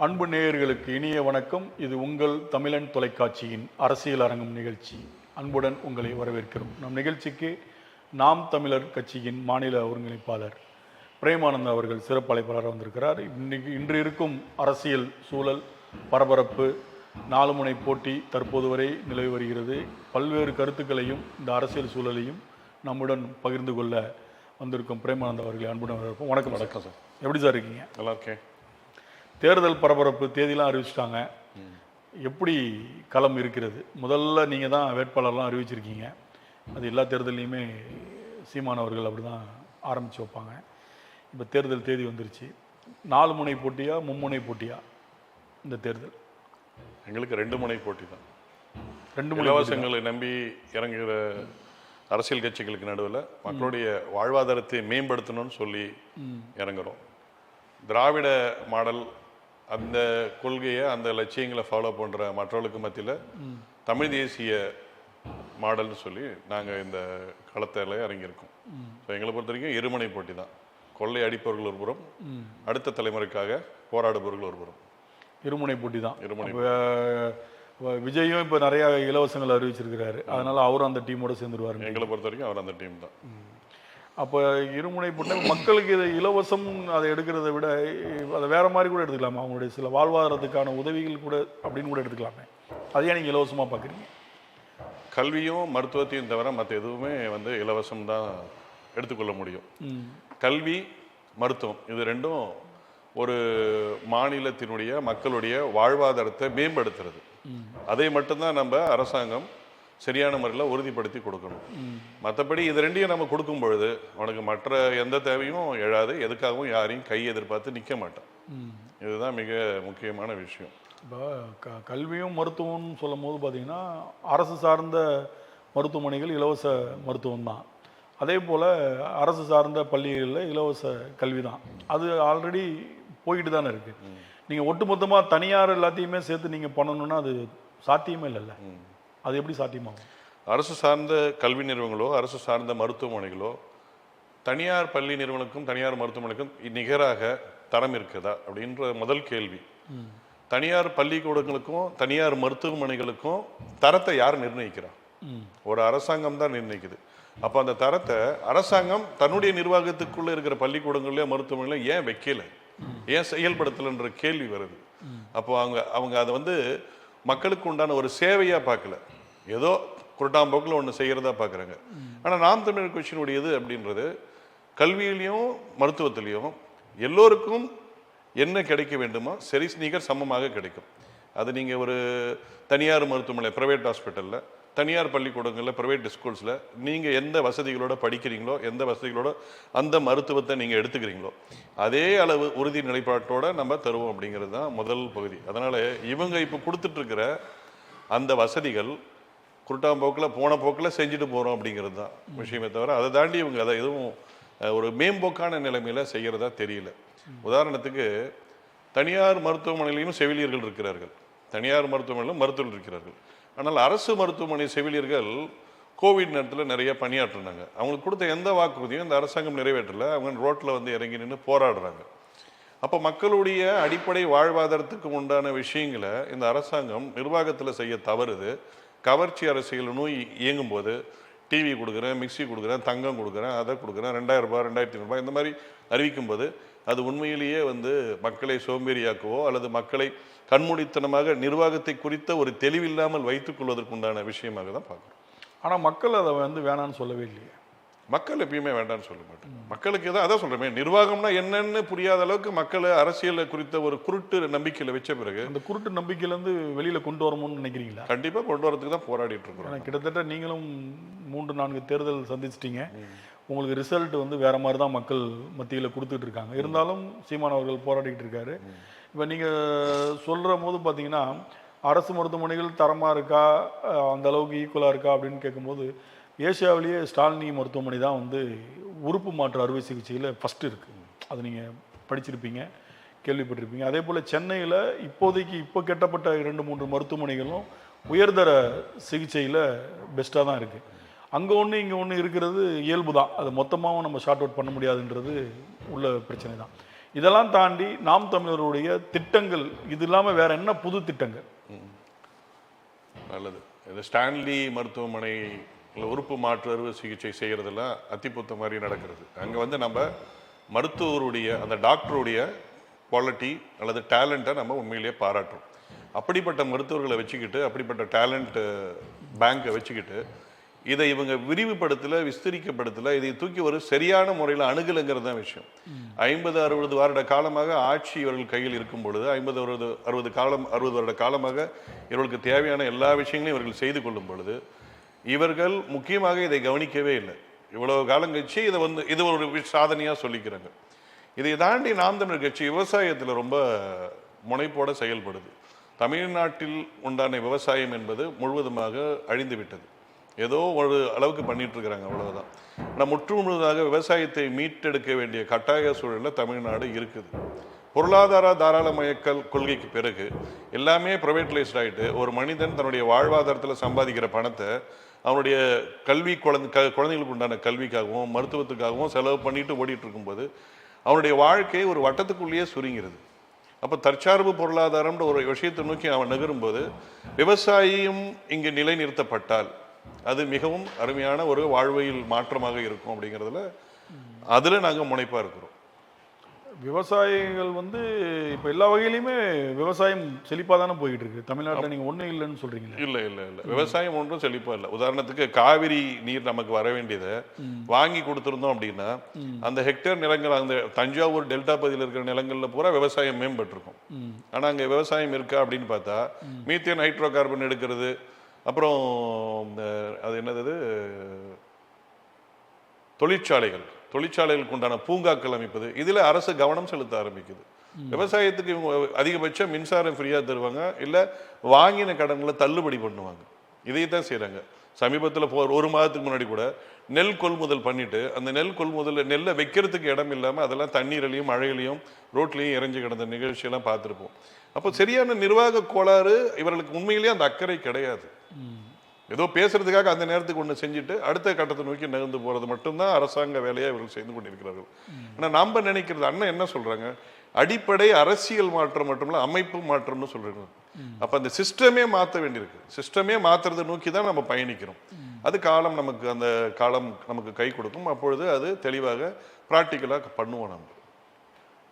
அன்பு நேயர்களுக்கு இனிய வணக்கம். இது உங்கள் தமிழன் தொலைக்காட்சியின் அரசியல் அரங்கம் நிகழ்ச்சி. அன்புடன் உங்களை வரவேற்கிறோம். நம் நிகழ்ச்சிக்கு நாம் தமிழர் கட்சியின் மாநில ஒருங்கிணைப்பாளர் பிரேமானந்த் அவர்கள் சிறப்பு அழைப்பாளராக வந்திருக்கிறார். இன்று இருக்கும் அரசியல் சூழல் பரபரப்பு, 4 முனை போட்டி தற்போது வரை நிலவி வருகிறது. பல்வேறு கருத்துக்களையும் இந்த அரசியல் சூழலையும் நம்முடன் பகிர்ந்து கொள்ள வந்திருக்கும் பிரேமானந்த் அவர்களை அன்புடன் வரவேற்போம். வணக்கம். வணக்கம் சார். எப்படி சார் இருக்கீங்க? நல்லா இருக்கேன். தேர்தல் பரபரப்பு தேதியெலாம் அறிவிச்சிட்டாங்க. எப்படி களம் இருக்கிறது? முதல்ல நீங்கள் தான் வேட்பாளர்லாம் அறிவிச்சிருக்கீங்க. அது எல்லா தேர்தலையுமே சீமானவர்கள் அப்படி தான் ஆரம்பித்து வைப்பாங்க. இப்போ தேர்தல் தேதி வந்துருச்சு. 4 முனை போட்டியா மும்முனை போட்டியா இந்த தேர்தல்? எங்களுக்கு 2 முனை போட்டி தான். 2 முனை இலவசங்களை நம்பி இறங்குகிற அரசியல் கட்சிகளுக்கு நடுவில் மக்களுடைய வாழ்வாதாரத்தை மேம்படுத்தணும்னு சொல்லி இறங்குறோம். திராவிட மாடல் அந்த கொள்கையை அந்த லட்சியங்களை ஃபாலோ பண்ணுற மற்றவர்களுக்கு மத்தியில் தமிழ் தேசிய மாடல்னு சொல்லி நாங்கள் இந்த களத்தில் இறங்கியிருக்கோம். ஸோ எங்களை பொறுத்த வரைக்கும் இருமுனை போட்டி தான். கொள்ளை அடிப்பவர்கள் ஒரு புறம், அடுத்த தலைமுறைக்காக போராடுபவர்கள் ஒரு புறம். இருமுனை போட்டி தான். இருமுனை. விஜயும் இப்போ நிறைய இலவசங்கள் அறிவிச்சிருக்கிறாரு. அதனால அவரும் அந்த டீமோட சேர்ந்துருவாரு. எங்களை பொறுத்த வரைக்கும் அவர் அந்த டீம் தான். அப்போ இருமுனை போட்டு மக்களுக்கு இது இலவசம் அதை எடுக்கிறத விட அதை வேறு மாதிரி கூட எடுத்துக்கலாமா? அவங்களுடைய சில வாழ்வாதாரத்துக்கான உதவிகள் கூட அப்படின்னு கூட எடுத்துக்கலாமே. அதையே நீங்கள் இலவசமாக பார்க்குறீங்க? கல்வியும் மருத்துவத்தையும் தவிர மற்ற எதுவுமே இலவசம் தான் எடுத்துக்கொள்ள முடியும். கல்வி, மருத்துவம் இது ரெண்டும் ஒரு மாநிலத்தினுடைய மக்களுடைய வாழ்வாதாரத்தை மேம்படுத்துறது. அதை மட்டும்தான் நம்ம அரசாங்கம் சரியான முறையில் உறுதிப்படுத்தி கொடுக்கணும். மற்றபடி இது ரெண்டையும் நம்ம கொடுக்கும் பொழுது உனக்கு மற்ற எந்த தேவையும் எழாது. எதுக்காகவும் யாரையும் கை எதிர்பார்த்து நிற்க மாட்டோம். இதுதான் மிக முக்கியமான விஷயம். இப்போ கல்வியும் மருத்துவம்னு சொல்லும் போது பார்த்தீங்கன்னா அரசு சார்ந்த மருத்துவமனைகள் இலவச மருத்துவம் தான். அதே போல் அரசு சார்ந்த பள்ளிகளில் இலவச கல்வி தான். அது ஆல்ரெடி போயிட்டு தானே இருக்குது. நீங்கள் ஒட்டுமொத்தமாக தனியார் எல்லாத்தையுமே சேர்த்து நீங்கள் பண்ணணுன்னா அது சாத்தியமே இல்லைல்ல. அது எப்படி சாத்தியமாகும்? அரசு சார்ந்த கல்வி நிறுவனங்களோ அரசு சார்ந்த மருத்துவமனைகளோ தனியார் பள்ளி நிறுவனங்களுக்கும் தனியார் மருத்துவமனைக்கும் நிகராக தரம் இருக்குதா அப்படின்ற முதல் கேள்வி. தனியார் பள்ளிக்கூடங்களுக்கும் தனியார் மருத்துவமனைகளுக்கும் தரத்தை யார் நிர்ணயிக்கிறா? ஒரு அரசாங்கம் தான் நிர்ணயிக்குது. அப்போ அந்த தரத்தை அரசாங்கம் தன்னுடைய நிர்வாகத்துக்குள்ளே இருக்கிற பள்ளிக்கூடங்கள்லையோ மருத்துவமனையில ஏன் வைக்கல, ஏன் செயல்படுத்தலைன்ற கேள்வி வருது. அப்போ அவங்க அதை மக்களுக்கு உண்டான ஒரு சேவையாக பார்க்கல, ஏதோ குருட்டாம்போக்கில் ஒன்று செய்கிறதா பார்க்குறாங்க. ஆனால் நாம் தமிழர் கட்சியினுடையது அப்படின்றது கல்வியிலையும் மருத்துவத்திலையும் எல்லோருக்கும் என்ன கிடைக்க வேண்டுமோ சரி நிகர் சமமாக கிடைக்கும். அது நீங்கள் ஒரு தனியார் மருத்துவமனை, ப்ரைவேட் ஹாஸ்பிட்டலில், தனியார் பள்ளிக்கூடங்களில், ப்ரைவேட் ஸ்கூல்ஸில் நீங்கள் எந்த வசதிகளோடு படிக்கிறீங்களோ, எந்த வசதிகளோட அந்த மருத்துவத்தை நீங்கள் எடுத்துக்கிறீங்களோ அதே அளவு உறுதி நிலைப்பாட்டோடு நம்ம தருவோம் அப்படிங்கிறது தான் முதல் பகுதி. அதனால் இவங்க இப்போ கொடுத்துட்ருக்கிற அந்த வசதிகள் குருட்டாம்போக்கில் போன போக்கில் செஞ்சுட்டு போகிறோம் அப்படிங்கிறது தான் விஷயமே தவிர அதை தாண்டி இவங்க அதை எதுவும் ஒரு மேம்போக்கான நிலைமையில் செய்கிறதா தெரியல. உதாரணத்துக்கு தனியார் மருத்துவமனையிலையும் செவிலியர்கள் இருக்கிறார்கள், தனியார் மருத்துவமனையிலும் மருத்துவர்கள் இருக்கிறார்கள். ஆனால் அரசு மருத்துவமனை செவிலியர்கள் கோவிட் நேரத்தில் நிறைய பணியாற்றினாங்க. அவங்களுக்கு கொடுத்த எந்த வாக்குறுதியும் இந்த அரசாங்கம் நிறைவேற்றலை. அவங்க ரோட்டில் இறங்கி நின்று போராடுறாங்க. அப்போ மக்களுடைய அடிப்படை வாழ்வாதாரத்துக்கு உண்டான விஷயங்களை இந்த அரசாங்கம் நிர்வாகத்தில் செய்ய தவறுது. கவர்ச்சி அரசியல் நோய் இயங்கும்போது டிவி கொடுக்குறேன், மிக்சி கொடுக்குறேன், தங்கம் கொடுக்குறேன், அதை கொடுக்குறேன், 2000 ரூபாய் 2500 ரூபாய் இந்த மாதிரி அறிவிக்கும்போது அது உண்மையிலேயே மக்களை சோம்பேறியாக்கவோ அல்லது மக்களை கண்மூடித்தனமாக நிர்வாகத்தை குறித்த ஒரு தெளிவில்லாமல் வைத்துக் கொள்வதற்குண்டான விஷயமாக தான் பார்க்குறோம். ஆனால் மக்கள் அதை வேணான்னு சொல்லவே இல்லையே. மக்கள் எப்பயுமே வேண்டான்னு சொல்ல மாட்டேன். மக்களுக்கு அதான் சொல்கிறேன், நிர்வாகம்னா என்னன்னு புரியாத அளவுக்கு மக்களை அரசியலை குறித்த ஒரு குருட்டு நம்பிக்கையில் வச்ச பிறகு அந்த குருட்டு நம்பிக்கையிலேருந்து வெளியில் கொண்டு வரணும்னு நினைக்கிறீங்களா? கண்டிப்பாக கொண்டு வரதுக்கு தான் போராடிட்டு இருக்கிறோம். கிட்டத்தட்ட நீங்களும் 3-4 தேர்தல் சந்திச்சிட்டீங்க. உங்களுக்கு ரிசல்ட் வேற மாதிரி தான் மக்கள் மத்தியில் கொடுத்துட்டு இருக்காங்க. இருந்தாலும் சீமான் அவர்கள் போராடிக்கிட்டு இருக்காரு. இப்போ நீங்கள் சொல்கிற போது பார்த்தீங்கன்னா அரசு மருத்துவமனைகள் தரமாக இருக்கா, அந்த அளவுக்கு ஈக்குவலாக இருக்கா அப்படின்னு கேட்கும்போது ஏசியாவிலேயே ஸ்டாலினி மருத்துவமனை தான் உறுப்பு மாற்று அறுவை சிகிச்சையில் ஃபஸ்ட்டு இருக்குது. அது நீங்கள் படிச்சிருப்பீங்க, கேள்விப்பட்டிருப்பீங்க. அதே போல் சென்னையில் இப்போதைக்கு இப்போ கட்டப்பட்ட 2-3 மருத்துவமனைகளும் உயர்தர சிகிச்சையில் பெஸ்ட்டாக தான் இருக்குது. அங்கே ஒன்று இங்கே ஒன்று இருக்கிறது இயல்பு தான். அது மொத்தமாகவும் நம்ம ஷார்ட் அவுட் பண்ண முடியாதுன்றது உள்ள பிரச்சனை தான். இதெல்லாம் தாண்டி நாம் தமிழருடைய திட்டங்கள் இது இல்லாமல் வேற என்ன புது திட்டங்கள்? நல்லது. இது ஸ்டான்லி மருத்துவமனை உறுப்பு மாற்று அறுவை சிகிச்சை செய்கிறதெல்லாம் அத்திப்புத்த மாதிரி நடக்கிறது. அங்கே நம்ம மருத்துவருடைய அந்த டாக்டருடைய குவாலிட்டி அல்லது டேலண்ட்டை நம்ம உண்மையிலேயே பாராட்டுறோம். அப்படிப்பட்ட மருத்துவர்களை வச்சுக்கிட்டு, அப்படிப்பட்ட டேலண்ட் பேங்கை வச்சுக்கிட்டு இதை இவங்க விரிவுபடுத்தல, விஸ்தரிக்கப்படுத்தல, இதை தூக்கி ஒரு சரியான முறையில் அணுகலுங்கிறது தான் விஷயம். 50-60 வருட காலமாக ஆட்சி இவர்கள் கையில் இருக்கும் பொழுது 50-60 வருட காலமாக இவர்களுக்கு தேவையான எல்லா விஷயங்களையும் இவர்கள் செய்து கொள்ளும் பொழுது இவர்கள் முக்கியமாக இதை கவனிக்கவே இல்லை. இவ்வளவு காலம் கழிச்சு இது ஒரு சாதனையா சொல்லிக்கிறாங்க. இதை தாண்டி நாம் தமிழர் கட்சி விவசாயத்தில் ரொம்ப முனைப்போட செயல்படுது. தமிழ்நாட்டில் உண்டான விவசாயம் என்பது முழுவதுமாக அழிந்து விட்டது. ஏதோ ஒரு அளவுக்கு பண்ணிட்டு இருக்கிறாங்க, அவ்வளவுதான். ஆனால் முழுவதாக விவசாயத்தை மீட்டெடுக்க வேண்டிய கட்டாய சூழலில் தமிழ்நாடு இருக்குது. பொருளாதார தாராளமயக்கல் கொள்கைக்கு பிறகு எல்லாமே ப்ரைவேட்லைஸ்ட் ஆகிட்டு ஒரு மனிதன் தன்னுடைய வாழ்வாதாரத்தில் சம்பாதிக்கிற பணத்தை அவனுடைய குழந்தைகளுக்கு உண்டான கல்விக்காகவும் மருத்துவத்துக்காகவும் செலவு பண்ணிட்டு ஓடிட்டு இருக்கும்போது அவனுடைய வாழ்க்கை ஒரு வட்டத்துக்குள்ளேயே சுருங்கிறது. அப்போ தற்சார்பு பொருளாதாரம்ன்ற ஒரு விஷயத்தை நோக்கி அவன் நகரும்போது விவசாயியும் இங்கே நிலைநிறுத்தப்பட்டால் அது மிகவும் அருமையான ஒரு வாழ்வியல் மாற்றமாக இருக்கும். அப்படிங்கிறதுல அதில் நாங்கள் முனைப்பாக இருக்கிறோம். விவசாயிகள் இப்போ எல்லா வகையிலையுமே விவசாயம் செழிப்பாக தானே போய்கிட்டு இருக்கு தமிழ்நாட்டில். நீங்கள் ஒன்றும் இல்லைன்னு சொல்கிறீங்களா? இல்லை இல்லை இல்லை, விவசாயம் ஒன்றும் செழிப்பாக இல்லை. உதாரணத்துக்கு காவிரி நீர் நமக்கு வர வேண்டியதை வாங்கி கொடுத்துருந்தோம் அப்படின்னா அந்த ஹெக்டேர் நிலங்கள், அந்த தஞ்சாவூர் டெல்டா பகுதியில் இருக்கிற நிலங்களில் பூரா விவசாயம் மேம்பட்டிருக்கும். ஆனால் அங்கே விவசாயம் இருக்கா அப்படின்னு பார்த்தா மீத்தேன் ஹைட்ரோ கார்பன் எடுக்கிறது, அப்புறம் அது என்னது தொழிற்சாலைகளுக்கு உண்டான பூங்காக்கள் அமைப்பது, இதில் அரசு கவனம் செலுத்த ஆரம்பிக்குது. விவசாயத்துக்கு இவங்க அதிகபட்சம் மின்சாரம் ஃப்ரீயாக தருவாங்க, இல்லை வாங்கின கடன்களை தள்ளுபடி பண்ணுவாங்க. இதை தான் செய்கிறாங்க. சமீபத்தில் ஒரு மாதத்துக்கு முன்னாடி கூட நெல் கொள்முதல் பண்ணிட்டு அந்த நெல்லை வைக்கிறதுக்கு இடம் இல்லாமல் அதெல்லாம் தண்ணீரிலையும் மழையிலையும் ரோட்லையும் இறஞ்சி கிடந்த நிகழ்ச்சியெல்லாம் பார்த்துருப்போம். அப்போ சரியான நிர்வாக கோளாறு, இவர்களுக்கு உண்மையிலேயே அந்த அக்கறை கிடையாது. ஏதோ பேசுறதுக்காக அந்த நேரத்துக்கு ஒன்று செஞ்சுட்டு அடுத்த கட்டத்தை நோக்கி நகர்ந்து போறது மட்டும்தான் அரசாங்க வேலையை இவர்கள் செய்து கொண்டிருக்கிறார்கள். ஆனால் நம்ம நினைக்கிறது, அண்ணன் என்ன சொல்றாங்க, அடிப்படை அரசியல் மாற்றம் மட்டுமில்ல அமைப்பு மாற்றம்னு சொல்றாங்க. அப்ப அந்த சிஸ்டமே மாற்ற வேண்டியிருக்கு. சிஸ்டமே மாற்றுறதை நோக்கி தான் நம்ம பயணிக்கிறோம். அது அந்த காலம் நமக்கு கை கொடுக்கும். அப்பொழுது அது தெளிவாக ப்ராக்டிக்கலாக பண்ணுவோம் நம்ம.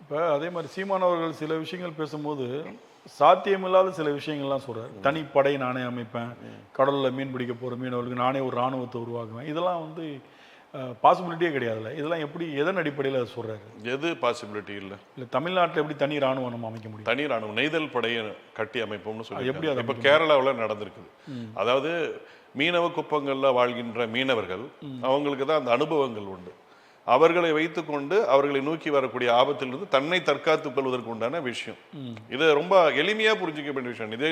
இப்போ அதே மாதிரி சீமானவர்கள் சில விஷயங்கள் பேசும்போது சாத்தியமில்லாத சில விஷயங்கள்லாம் சொல்கிறார். தனிப்படை நானே அமைப்பேன், கடலில் மீன் பிடிக்க போகிற மீனவர்களுக்கு நானே ஒரு இராணுவத்தை உருவாக்குவேன். இதெல்லாம் பாசிபிலிட்டியே கிடையாதுல்ல. இதெல்லாம் எப்படி, எதன் அடிப்படையில் அதை சொல்கிறாரு? எது பாசிபிலிட்டி இல்லை? இல்லை தமிழ்நாட்டில் எப்படி தனி இராணுவம் நம்ம அமைக்க முடியும்? தனி இராணுவம் நெய்தல் படையை கட்டி அமைப்போம்னு சொல்லி எப்படி அதை இப்போ கேரளாவில் நடந்திருக்குது. அதாவது மீனவ குப்பங்களில் வாழ்கின்ற மீனவர்கள், அவங்களுக்கு தான் அந்த அனுபவங்கள் உண்டு. அவர்களை வைத்துக்கொண்டு அவர்களை நோக்கி வரக்கூடிய ஆபத்திலிருந்து தன்னை தற்காத்துக் கொள்வதற்கு உண்டான விஷயம். இது ரொம்ப எளிமையா புரிஞ்சுக்க வேண்டிய விஷயம். இதே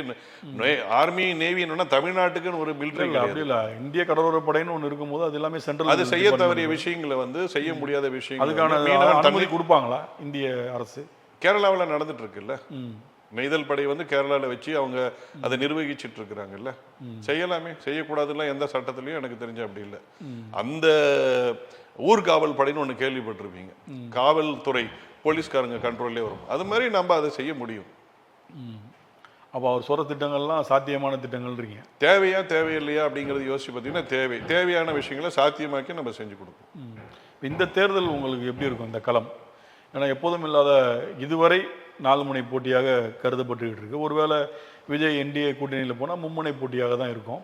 ஆர்மி நேவி என்னன்னா தமிழ்நாட்டுக்குன்னு ஒரு மிலிட்டரி இல்ல, இந்திய கடலோர படைன்னு ஒன்று இருக்கும்போது அது எல்லாமே சென்ட்ரல். அது செய்ய தவறிய விஷயங்களை செய்ய முடியாத விஷயம். அதுக்கான அனுமதி கொடுப்பாங்களா இந்திய அரசு? கேரளாவில் நடந்துட்டு இருக்குல்ல, நெய்தல் படை கேரளாவில் வச்சு அவங்க அதை நிர்வகிச்சுட்டு இருக்கிறாங்கல்ல. செய்யலாமே, செய்யக்கூடாதுலாம் எந்த சட்டத்திலையும் எனக்கு தெரிஞ்ச அப்படி இல்லை. அந்த ஊர்காவல் படைன்னு ஒன்று கேள்விப்பட்டிருப்பீங்க. காவல்துறை போலீஸ்காரங்க கண்ட்ரோல்லே வரும். அது மாதிரி நம்ம அதை செய்ய முடியும். அப்போ அவர் சொல்கிற திட்டங்கள்லாம் சாத்தியமான திட்டங்கள் இருக்கீங்க. தேவையில்லையா அப்படிங்கிறது யோசிச்சு பார்த்தீங்கன்னா தேவையான விஷயங்களை சாத்தியமாக்கி நம்ம செஞ்சு கொடுப்போம். இந்த தேர்தல் உங்களுக்கு எப்படி இருக்கும் இந்த களம்? ஏன்னா எப்போதும் இல்லாத இதுவரை 4 முனை போட்டியாக கருதப்பட்டுக்கிட்டு இருக்கு. ஒருவேளை விஜய் என்டிஏ கூட்டணியில் போனால் மும்முனை போட்டியாக தான் இருக்கும்.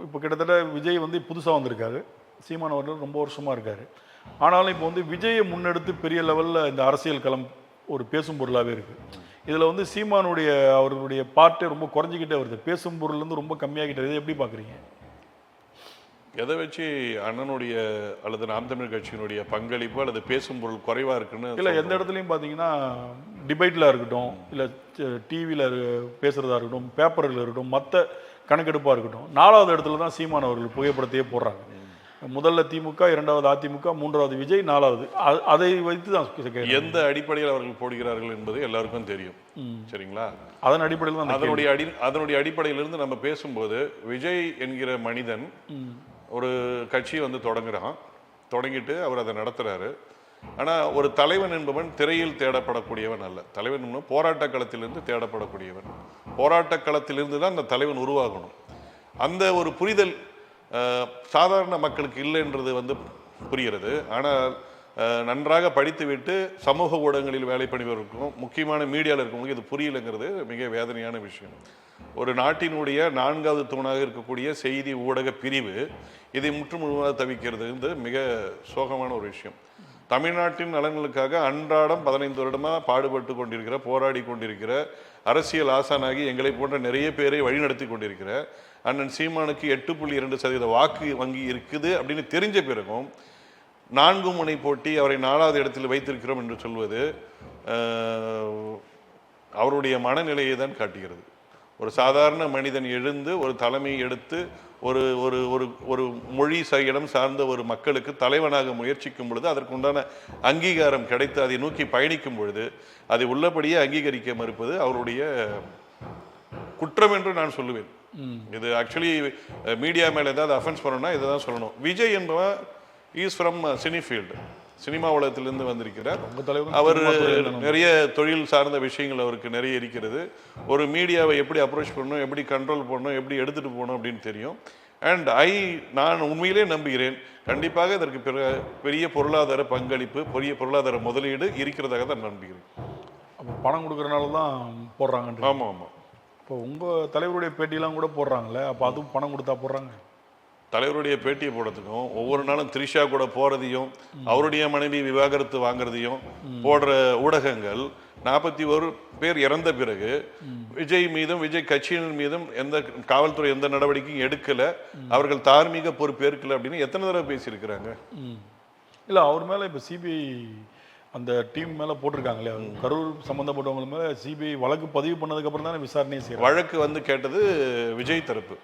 இப்போ கிட்டத்தட்ட விஜய் புதுசாக வந்திருக்காரு, சீமான் அவர்கள் ரொம்ப வருஷமாக இருக்கார். ஆனாலும் இப்போ விஜயை முன்னெடுத்து பெரிய லெவலில் இந்த அரசியல் களம் ஒரு பேசும் பொருளாகவே இருக்குது. இதில் சீமானுடைய அவர்களுடைய பார்ட்டே ரொம்ப குறைஞ்சிக்கிட்டே வருது, பேசும் பொருள்லேருந்து ரொம்ப கம்மியாகிட்டே. இதை எப்படி பார்க்குறீங்க? எதை வச்சு அண்ணனுடைய அல்லது நாம் தமிழர் கட்சியினுடைய பங்களிப்பு அல்லது பேசும் பொருள் குறைவாக இருக்குன்னு இல்லை, எந்த இடத்துலையும் பார்த்தீங்கன்னா டிபேட்டில் இருக்கட்டும், இல்லை டிவியில் பேசுகிறதா இருக்கட்டும், பேப்பரில் இருக்கட்டும், மற்ற கணக்கெடுப்பாக இருக்கட்டும், 4வது இடத்துல தான் சீமான் அவர்கள் புகைப்படத்தையே போடுறாங்க. முதல்ல திமுக, 2வது அதிமுக, 3வது விஜய், 4வது. அதை வைத்து தான் எந்த அடிப்படையில் அவர்கள் போடுகிறார்கள் என்பது எல்லாருக்கும் தெரியும். சரிங்களா? அதன் அடிப்படையில் தான் அதனுடைய அடிப்படையிலிருந்து நம்ம பேசும்போது விஜய் என்கிற மனிதன் ஒரு கட்சியை தொடங்குறான். தொடங்கிட்டு அவர் அதை நடத்துறாரு. ஆனால் ஒரு தலைவன் என்பவன் திரையில் தேடப்படக்கூடியவன் அல்ல. தலைவன் என்பவன் போராட்ட களத்திலிருந்து தேடப்படக்கூடியவன். போராட்ட களத்திலிருந்து தான் அந்த தலைவன் உருவாகணும். அந்த ஒரு புரிதல் சாதாரண மக்களுக்கு இல்லைன்றது வந்து புரிகிறது. ஆனால் நன்றாக படித்துவிட்டு சமூக ஊடகங்களில் வேலை பண்ணுவதற்கும் முக்கியமான மீடியாவில் இருக்கவங்களுக்கு இது புரியலைங்கிறது மிக வேதனையான விஷயம். ஒரு நாட்டினுடைய 4வது தூணாக இருக்கக்கூடிய செய்தி ஊடக பிரிவு இதை முற்றுமுழுதாக தவிக்கிறது மிக சோகமான ஒரு விஷயம். தமிழ்நாட்டின் நலன்களுக்காக அன்றாடம் 15 வருடமாக பாடுபட்டு கொண்டிருக்கிற, போராடி கொண்டிருக்கிற, அரசியல் ஆசானாகி எங்களை போன்ற நிறைய பேரை வழிநடத்தி கொண்டிருக்கிற அண்ணன் சீமானுக்கு 8.2% வாக்கு வங்கி இருக்குது அப்படின்னு தெரிஞ்ச பிறகும் 4 முனை போட்டி அவரை 4வது இடத்தில் வைத்திருக்கிறோம் என்று சொல்வது அவருடைய மனநிலையை தான் காட்டுகிறது. ஒரு சாதாரண மனிதன் எழுந்து ஒரு தலைமை எடுத்து ஒரு ஒரு ஒரு ஒரு மொழி இடம் சார்ந்த ஒரு மக்களுக்கு தலைவனாக முயற்சிக்கும் பொழுது அதற்குண்டான அங்கீகாரம் கிடைத்து அதை நோக்கி பயணிக்கும் பொழுது அதை உள்ளபடியே அங்கீகரிக்க மறுப்பது அவருடைய குற்றம் என்று நான் சொல்லுவேன். இது ஆக்சுவலி மீடியா மேல ஏதாவது அஃபென்ஸ் பண்ணணும்னா இதை தான் சொல்லணும். விஜய் என்பவன் இஸ் ஃப்ரம் சினிஃபீல்டு, சினிமா உலகத்திலிருந்து வந்திருக்கிறார். அவர் நிறைய தொழில் சார்ந்த விஷயங்கள் அவருக்கு நிறைய இருக்கிறது. ஒரு மீடியாவை எப்படி அப்ரோச் பண்ணணும், எப்படி கண்ட்ரோல் பண்ணணும், எப்படி எடுத்துகிட்டு போகணும் அப்படின்னு தெரியும். அண்ட் நான் உண்மையிலே நம்புகிறேன் கண்டிப்பாக இதற்கு பெரிய பொருளாதார பங்களிப்பு, பெரிய பொருளாதார முதலீடு இருக்கிறதாக தான் நம்புகிறேன். அப்போ பணம் கொடுக்குறனால தான் போடுறாங்க. ஆமாம் ஆமாம். இப்போ உங்கள் தலைவருடைய பேட்டியெல்லாம் கூட போடுறாங்களே, அப்போ அதுவும் பணம் கொடுத்தா போடுறாங்க? தலைவருடைய பேட்டியை போடுறதுக்கும் ஒவ்வொரு நாளும் த்ரிஷா கூட போறதையும் அவருடைய மனைவி விவாகரத்து வாங்குறதையும் போடுற ஊடகங்கள் 41 பேர் இறந்த பிறகு விஜய் மீதும் விஜய் கட்சியினர் மீதும் எந்த காவல்துறை எந்த நடவடிக்கையும் எடுக்கல, அவர்கள் தார்மீக பொறுப்பேற்கல அப்படின்னு எத்தனை தடவை பேசியிருக்கிறாங்க. இல்லை, அவர் மேலே இப்போ சிபிஐ அந்த டீம் மேலே போட்டிருக்காங்களே, கரூர் சம்மந்தப்பட்டவங்க மேலே சிபிஐ வழக்கு பதிவு பண்ணதுக்கப்புறம் தானே விசாரணையை செய்யறாங்க. வழக்கு வந்து கேட்டது விஜய் தரப்பு.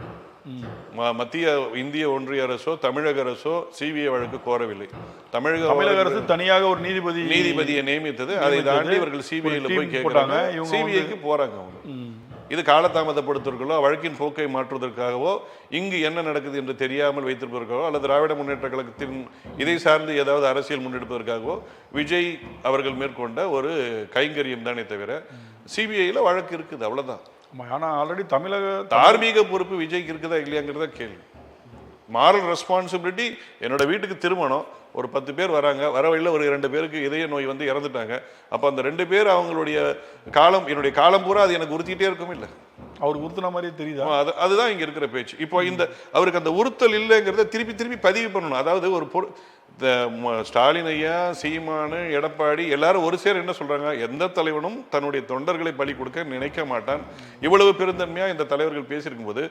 மத்திய இந்திய ஒன்றிய அரசோ தமிழக அரசோ சிபிஐ வழக்கு கோரவில்லை. தமிழக அரசு தனியாக ஒரு நீதிபதியை நியமித்தது. அதை தாண்டி இவர்கள் சிபிஐல போய் கேட்கிறாங்க, சிபிஐக்கு போறாங்க. அவங்க இது காலதாமதப்படுத்துவதற்கோ வழக்கின் போக்கை மாற்றுவதற்காகவோ இங்கு என்ன நடக்குது என்று தெரியாமல் வைத்திருப்பதற்காகவோ அல்லது திராவிட முன்னேற்ற கழகத்தின் இதை சார்ந்து ஏதாவது அரசியல் முன்னெடுப்பதற்காகவோ விஜய் அவர்கள் மேற்கொண்ட ஒரு கைங்கரியம் தானே தவிர சிபிஐல வழக்கு இருக்குது, அவ்வளவுதான். ஆனால் ஆல்ரெடி தமிழக தார்மீக பொறுப்பு விஜய்க்கு இருக்குதா இல்லையாங்கிறத கேள்வி. Moral responsibility. என்னோட வீட்டுக்கு திருமணம், ஒரு 10 பேர் வராங்க, வர வழியில் ஒரு 2 பேருக்கு இதய நோய் வந்து இறந்துட்டாங்க. அப்போ அந்த 2 பேர் அவங்களுடைய காலம், என்னுடைய காலம் பூரா அது எனக்கு உறுத்திட்டே இருக்கும். இல்லை, அவர் உறுத்தின மாதிரியே தெரியுதா? அதுதான் இங்க இருக்கிற பேச்சு. இப்போ அவருக்கு அந்த உறுத்தல் இல்லைங்கிறத திருப்பி பதிவு பண்ணணும். அதாவது ஒரு ஸ்டாலின் ஐயா, சீமானு, எடப்பாடி எல்லாரும் ஒரு சேர என்ன சொல்றாங்க, எந்த தலைவனும் தன்னுடைய தொண்டர்களை பலி கொடுக்க நினைக்க மாட்டான். இவ்வளவு பெருந்தன்மையா இந்த தலைவர்கள் பேசியிருக்கும் போது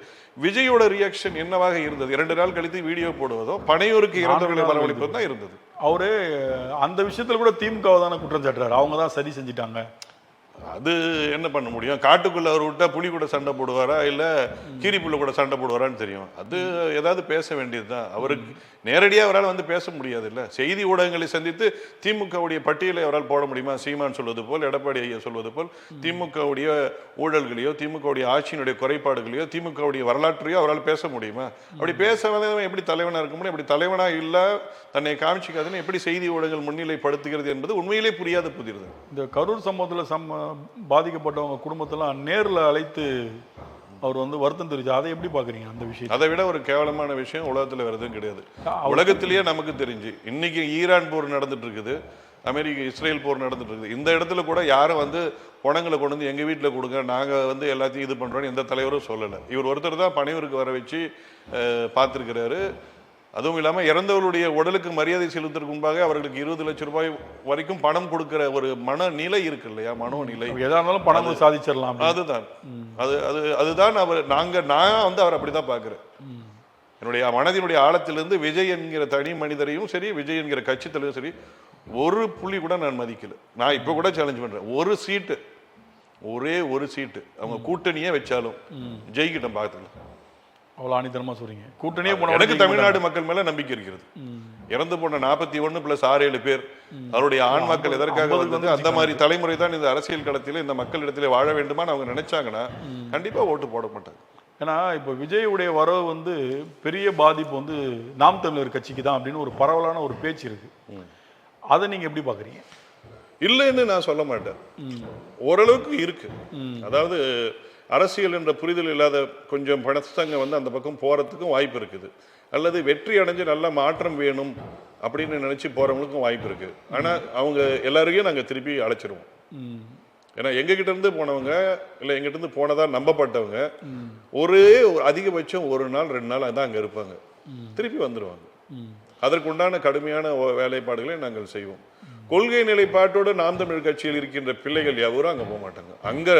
விஜயோட ரியாக்ஷன் என்னவாக இருந்தது? 2 நாள் கழித்து வீடியோ போடுவதோ பனையூருக்கு இறந்தவர்களை வரவழைப்பது தான் இருந்தது. அவரு அந்த விஷயத்துல கூட திமுக தானே குற்றம் சாட்டுறாரு, அவங்க தான் சரி செஞ்சுட்டாங்க. அது என்ன பண்ண முடியும்? காட்டுக்குள்ள அவர் விட்டா புலி கூட சண்டை போடுவாரா இல்ல கீரிப்புள்ள கூட சண்டை போடுவாரான்னு தெரியும். அது ஏதாவது பேச வேண்டியதுதான். அவருக்கு நேரடியாக அவரால் வந்து பேச முடியாது. இல்லை, செய்தி ஊடகங்களை சந்தித்து திமுகவுடைய பட்டியலை அவரால் போட முடியுமா? சீமான் சொல்வது போல், எடப்பாடி ஐயா சொல்வது போல் திமுகவுடைய ஊழல்களையோ திமுகவுடைய ஆட்சியினுடைய குறைபாடுகளையோ திமுகவுடைய வரலாற்றையோ அவரால் பேச முடியுமா? அப்படி பேச எப்படி தலைவனாக இருக்க முடியும்? அப்படி தலைவனாக இல்ல தன்னை காமிச்சிக்காதுன்னு எப்படி செய்தி ஊடகங்கள் முன்னிலைப்படுத்துகிறது என்பது உண்மையிலே புரியாத புதிர்து. இந்த கரூர் சம்பவத்தில் பாதிக்கப்பட்டவங்க குடும்பத்தெல்லாம் நேரில் அழைத்து அவர் வந்து வருத்தம் தெரிவிச்சு, அதை எப்படி பாக்குறீங்க அந்த விஷயம்? அதை விட ஒரு கேவலமான விஷயம் உலகத்தில் வருதும் கிடையாது. உலகத்திலேயே நமக்கு தெரிஞ்சு இன்னைக்கு ஈரான் போர் நடந்துட்டு இருக்குது, அமெரிக்கா இஸ்ரேல் போர் நடந்துட்டு இருக்குது. இந்த இடத்துல கூட யாரும் வந்து பணங்களை கொண்டு வந்து எங்க வீட்டில் கொடுங்க, நாங்க வந்து எல்லாத்தையும் இது பண்றோம்னு எந்த தலைவரும் சொல்லலை. இவர் ஒருத்தர் தான் பனையூருக்கு வர வச்சு பார்த்துருக்கிறாரு. அதுவும் இல்லாமல் இறந்தவர்களுடைய உடலுக்கு மரியாதை செலுத்துறதுக்கு முன்பாக அவர்களுக்கு 20 லட்சம் ரூபாய் வரைக்கும் பணம் கொடுக்கிற ஒரு மனநிலை இருக்கு இல்லையா? மனோநிலை எதா இருந்தாலும் பணம் சாதிச்சிடலாம். அதுதான் அதுதான் நான் வந்து அவர் அப்படிதான் பார்க்கிறேன். என்னுடைய மனதினுடைய ஆழத்திலிருந்து விஜய் என்கிற தனி மனிதரையும் சரி, விஜய் என்கிற கட்சி தலைவரும் சரி, ஒரு புள்ளி கூட நான் மதிக்கல. நான் இப்ப கூட சேலஞ்ச் பண்றேன், ஒரே ஒரு சீட்டு அவங்க கூட்டணியே வச்சாலும் ஜெயிக்கிட்ட பார்த்துக்கலாம். அவ்வளோ ஆணித்தனமா சொல்றீங்க. கூட்டணியே போன எனக்கு தமிழ்நாடு மக்கள் மேல நம்பிக்கை இருக்கிறது. இறந்து போன 41 + 6-7 பேர் அவருடைய ஆண் மக்கள் எதற்காக வந்து அந்த மாதிரி தலைமுறை தான் இந்த அரசியல் களத்தில் இந்த மக்களிடத்திலே வாழ வேண்டுமான்னு அவங்க நினைச்சாங்கன்னா கண்டிப்பா ஓட்டு போட மாட்டாங்க. ஏன்னா இப்போ விஜயுடைய வரவு வந்து பெரிய பாதிப்பு வந்து நாம் தமிழர் கட்சிக்கு தான் அப்படின்னு ஒரு பரவலான ஒரு பேச்சு இருக்கு. அதை நீங்கள் எப்படி பார்க்குறீங்க? இல்லைன்னு நான் சொல்ல மாட்டேன். ஓரளவுக்கு இருக்கு. அதாவது அரசியல் என்ற புரிதல் இல்லாத கொஞ்சம் பணத்தங்க வந்து அந்த பக்கம் போகிறதுக்கும் வாய்ப்பு இருக்குது. அல்லது வெற்றி அடைஞ்சு நல்ல மாற்றம் வேணும் அப்படின்னு நினச்சி போகிறவங்களுக்கும் வாய்ப்பு இருக்குது. ஆனால் அவங்க எல்லாரையும் நாங்கள் திருப்பி அழைச்சிருவோம். ஏன்னா எங்ககிட்ட இருந்து போனவங்க இல்லை எங்கிட்ட இருந்து போனதா நம்பப்பட்டவங்க அதிகபட்சம் 1 நாள் 2 நாள் தான் அங்கே இருப்பாங்க, திருப்பி வந்துடுவாங்க. அதற்குண்டான கடுமையான வேலைப்பாடுகளை நாங்கள் செய்வோம். கொள்கை நிலைப்பாட்டோடு நாம் தமிழ் கட்சியில் இருக்கின்ற பிள்ளைகள் எவரும் அங்கே போக மாட்டாங்க. அங்கே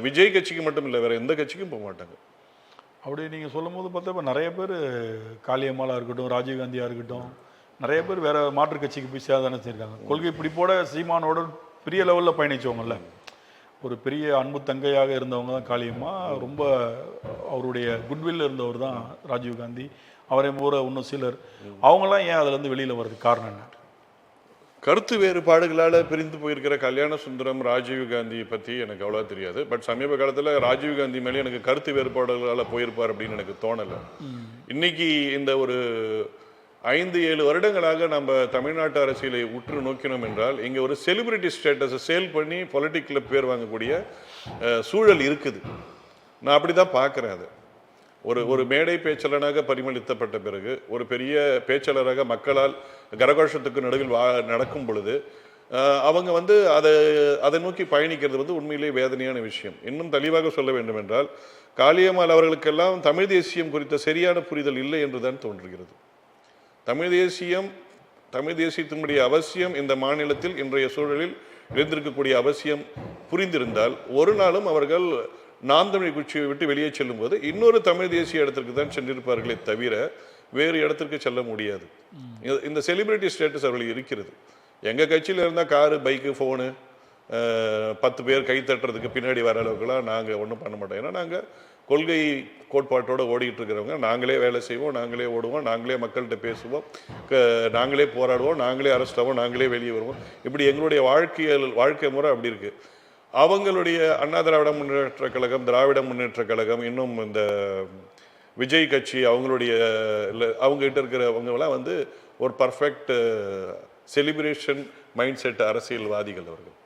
விஜய் கட்சிக்கு மட்டும் இல்லை, வேற எந்த கட்சிக்கும் போக மாட்டாங்க. அப்படி நீங்கள் சொல்லும் போது பார்த்தா இப்போ நிறைய பேர் காளியம்மாளாக இருக்கட்டும், ராஜீவ்காந்தியாக இருக்கட்டும், நிறைய பேர் வேற மாற்று கட்சிக்கு போய் சேதானே செய்யிருக்காங்க. கொள்கை பிடிப்போட சீமானோட பெரிய லெவலில் பயணிச்சவங்கல்ல, ஒரு பெரிய அன்பு தங்கையாக இருந்தவங்க தான் காளியம்மா. ரொம்ப அவருடைய குட்வில் இருந்தவர் தான் ராஜீவ்காந்தி. அவரை போகிற இன்னும் சிலர், அவங்களாம் ஏன் அதுலேருந்து வெளியில் வர்றதுக்கு காரணம் என்ன? கருத்து வேறுபாடுகளால் பிரிந்து போயிருக்கிற கல்யாண சுந்தரம் ராஜீவ்காந்தி பற்றி எனக்கு அவ்வளோ தெரியாது. பட் சமீப காலத்தில் ராஜீவ்காந்தி மேலே எனக்கு கருத்து வேறுபாடுகளால் போயிருப்பார் அப்படின்னு எனக்கு தோணலை. இன்னைக்கு இந்த ஒரு 5-7 வருடங்களாக நம்ம தமிழ்நாட்டு அரசியலை உற்று நோக்கினோம் என்றால் இங்கே ஒரு செலிபிரிட்டி ஸ்டேட்டஸை சேல் பண்ணி பொலிட்டிக்கில் பேர் வாங்கக்கூடிய சூழல் இருக்குது. நான் அப்படி தான் பார்க்குறேன். அது ஒரு மேடை பேச்சாளராக பரிமளித்தப்பட்ட பிறகு ஒரு பெரிய பேச்சாளராக மக்களால் கரகோஷத்துக்கு நடுவில் நடக்கும் பொழுது அவங்க வந்து அதை நோக்கி பயணிக்கிறது வந்து உண்மையிலே வேதனையான விஷயம். இன்னும் தெளிவாக சொல்ல வேண்டும் என்றால் காளியம்மாள் அவர்களுக்கெல்லாம் தமிழ் தேசியம் குறித்த சரியான புரிதல் இல்லை என்றுதான் தோன்றுகிறது. தமிழ் தேசியத்தினுடைய அவசியம் இந்த மாநிலத்தில் இன்றைய சூழலில் எழுந்திருக்கக்கூடிய அவசியம் புரிந்திருந்தால் ஒரு நாளும் அவர்கள் நாம் தமிழ் கட்சியை விட்டு வெளியே செல்லும் போது இன்னொரு தமிழ் தேசிய இடத்திற்கு தான் சென்றிருப்பார்களே தவிர வேறு இடத்திற்கு செல்ல முடியாது. இந்த செலிபிரிட்டி ஸ்டேட்டஸ் அவர்கள் இருக்கிறது. எங்கள் கட்சியில் இருந்தால் காரு, பைக்கு, ஃபோனு, 10 பேர் கை தட்டுறதுக்கு பின்னாடி வர அளவுக்குலாம் நாங்கள் ஒன்றும் பண்ண மாட்டோம். ஏன்னா நாங்கள் கொள்கை கோட்பாட்டோடு ஓடிட்டு இருக்கிறவங்க. நாங்களே வேலை செய்வோம், நாங்களே ஓடுவோம், நாங்களே மக்கள்கிட்ட பேசுவோம், நாங்களே போராடுவோம், நாங்களே அரெஸ்ட் ஆவோம், நாங்களே வெளியே வருவோம். இப்படி எங்களுடைய வாழ்க்கை முறை அப்படி இருக்குது. அவங்களுடைய அண்ணா திராவிட முன்னேற்ற கழகம், திராவிட முன்னேற்ற கழகம், இன்னும் இந்த விஜய் கட்சி, அவங்ககிட்ட இருக்கிறவங்களாம் வந்து ஒரு பர்ஃபெக்ட் செலிப்ரேஷன் மைண்ட் செட் அரசியல்வாதிகள் அவர்கள்.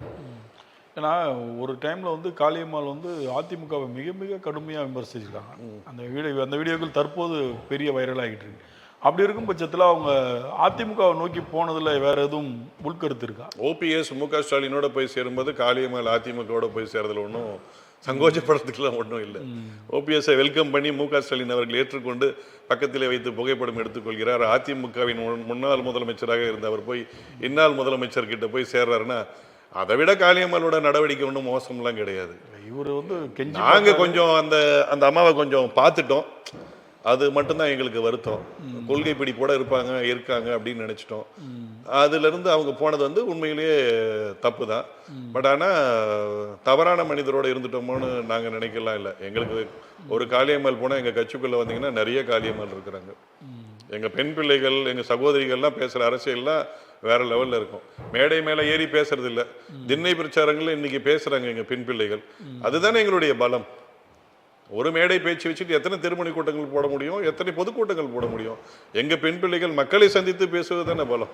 ஏன்னா ஒரு டைமில் வந்து காளியம்மாள் வந்து அதிமுகவை மிக மிக கடுமையாக விமர்சிச்சிருக்காங்க. அந்த வீடியோக்கள் தற்போது பெரிய வைரல் ஆகிட்டு இருக்கு. அப்படி இருக்கும் பட்சத்தில் அவங்க அதிமுகவை நோக்கி போனதில் வேற எதுவும் உள்கருத்து இருக்கா? ஓபிஎஸ் மு.க. ஸ்டாலினோட போய் சேரும்போது காளியம்மாள் அதிமுகவோட போய் சேர்றதுல ஒன்றும் சங்கோச்சப்படுறதுக்குலாம் ஒன்றும் இல்லை. ஓபிஎஸ்ஸை வெல்கம் பண்ணி மு.க. ஸ்டாலின் அவர்கள் ஏற்றுக்கொண்டு பக்கத்திலே வைத்து புகைப்படம் எடுத்துக்கொள்கிறார். அதிமுகவின் முன்னாள் முதலமைச்சராக இருந்த அவர் போய் இந்நாள் முதலமைச்சர்கிட்ட போய் சேர்றாருன்னா அதை விட காளியம்மாளோட நடவடிக்கை ஒன்றும் மோசம்லாம் கிடையாது. இவர் வந்து நாங்கள் கொஞ்சம் அந்த அம்மாவை கொஞ்சம் பார்த்துட்டோம், அது மட்டும்தான் எங்களுக்கு வருத்தம். கொள்கை பிடிப்போட இருக்காங்க அப்படின்னு நினைச்சிட்டோம். அதுல இருந்து அவங்க போனது வந்து உண்மையிலேயே தப்பு தான். பட் ஆனால் தவறான மனிதரோட இருந்துட்டோமோன்னு நாங்கள் நினைக்கலாம் இல்லை. எங்களுக்கு ஒரு காளியம்மாள் போனால் எங்கள் கட்சிக்குள்ளே வந்தீங்கன்னா நிறைய காளியம்மாள் இருக்கிறாங்க. எங்கள் பெண் பிள்ளைகள், எங்கள் சகோதரிகள்லாம் பேசுகிற அரசியல்லாம் வேற லெவலில் இருக்கும். மேடை மேலே ஏறி பேசுறது இல்லை, திண்ணை பிரச்சாரங்கள்ல இன்னைக்கு பேசுகிறாங்க எங்கள் பெண் பிள்ளைகள். அதுதானே எங்களுடைய பலம். ஒரு மேடை பேச்சு வச்சுட்டு எத்தனை திருமணி கூட்டங்கள் போட முடியும், எத்தனை பொதுக்கூட்டங்கள் போட முடியும்? எங்கள் பெண் பிள்ளைகள் மக்களை சந்தித்து பேசுவது தானே பலம்.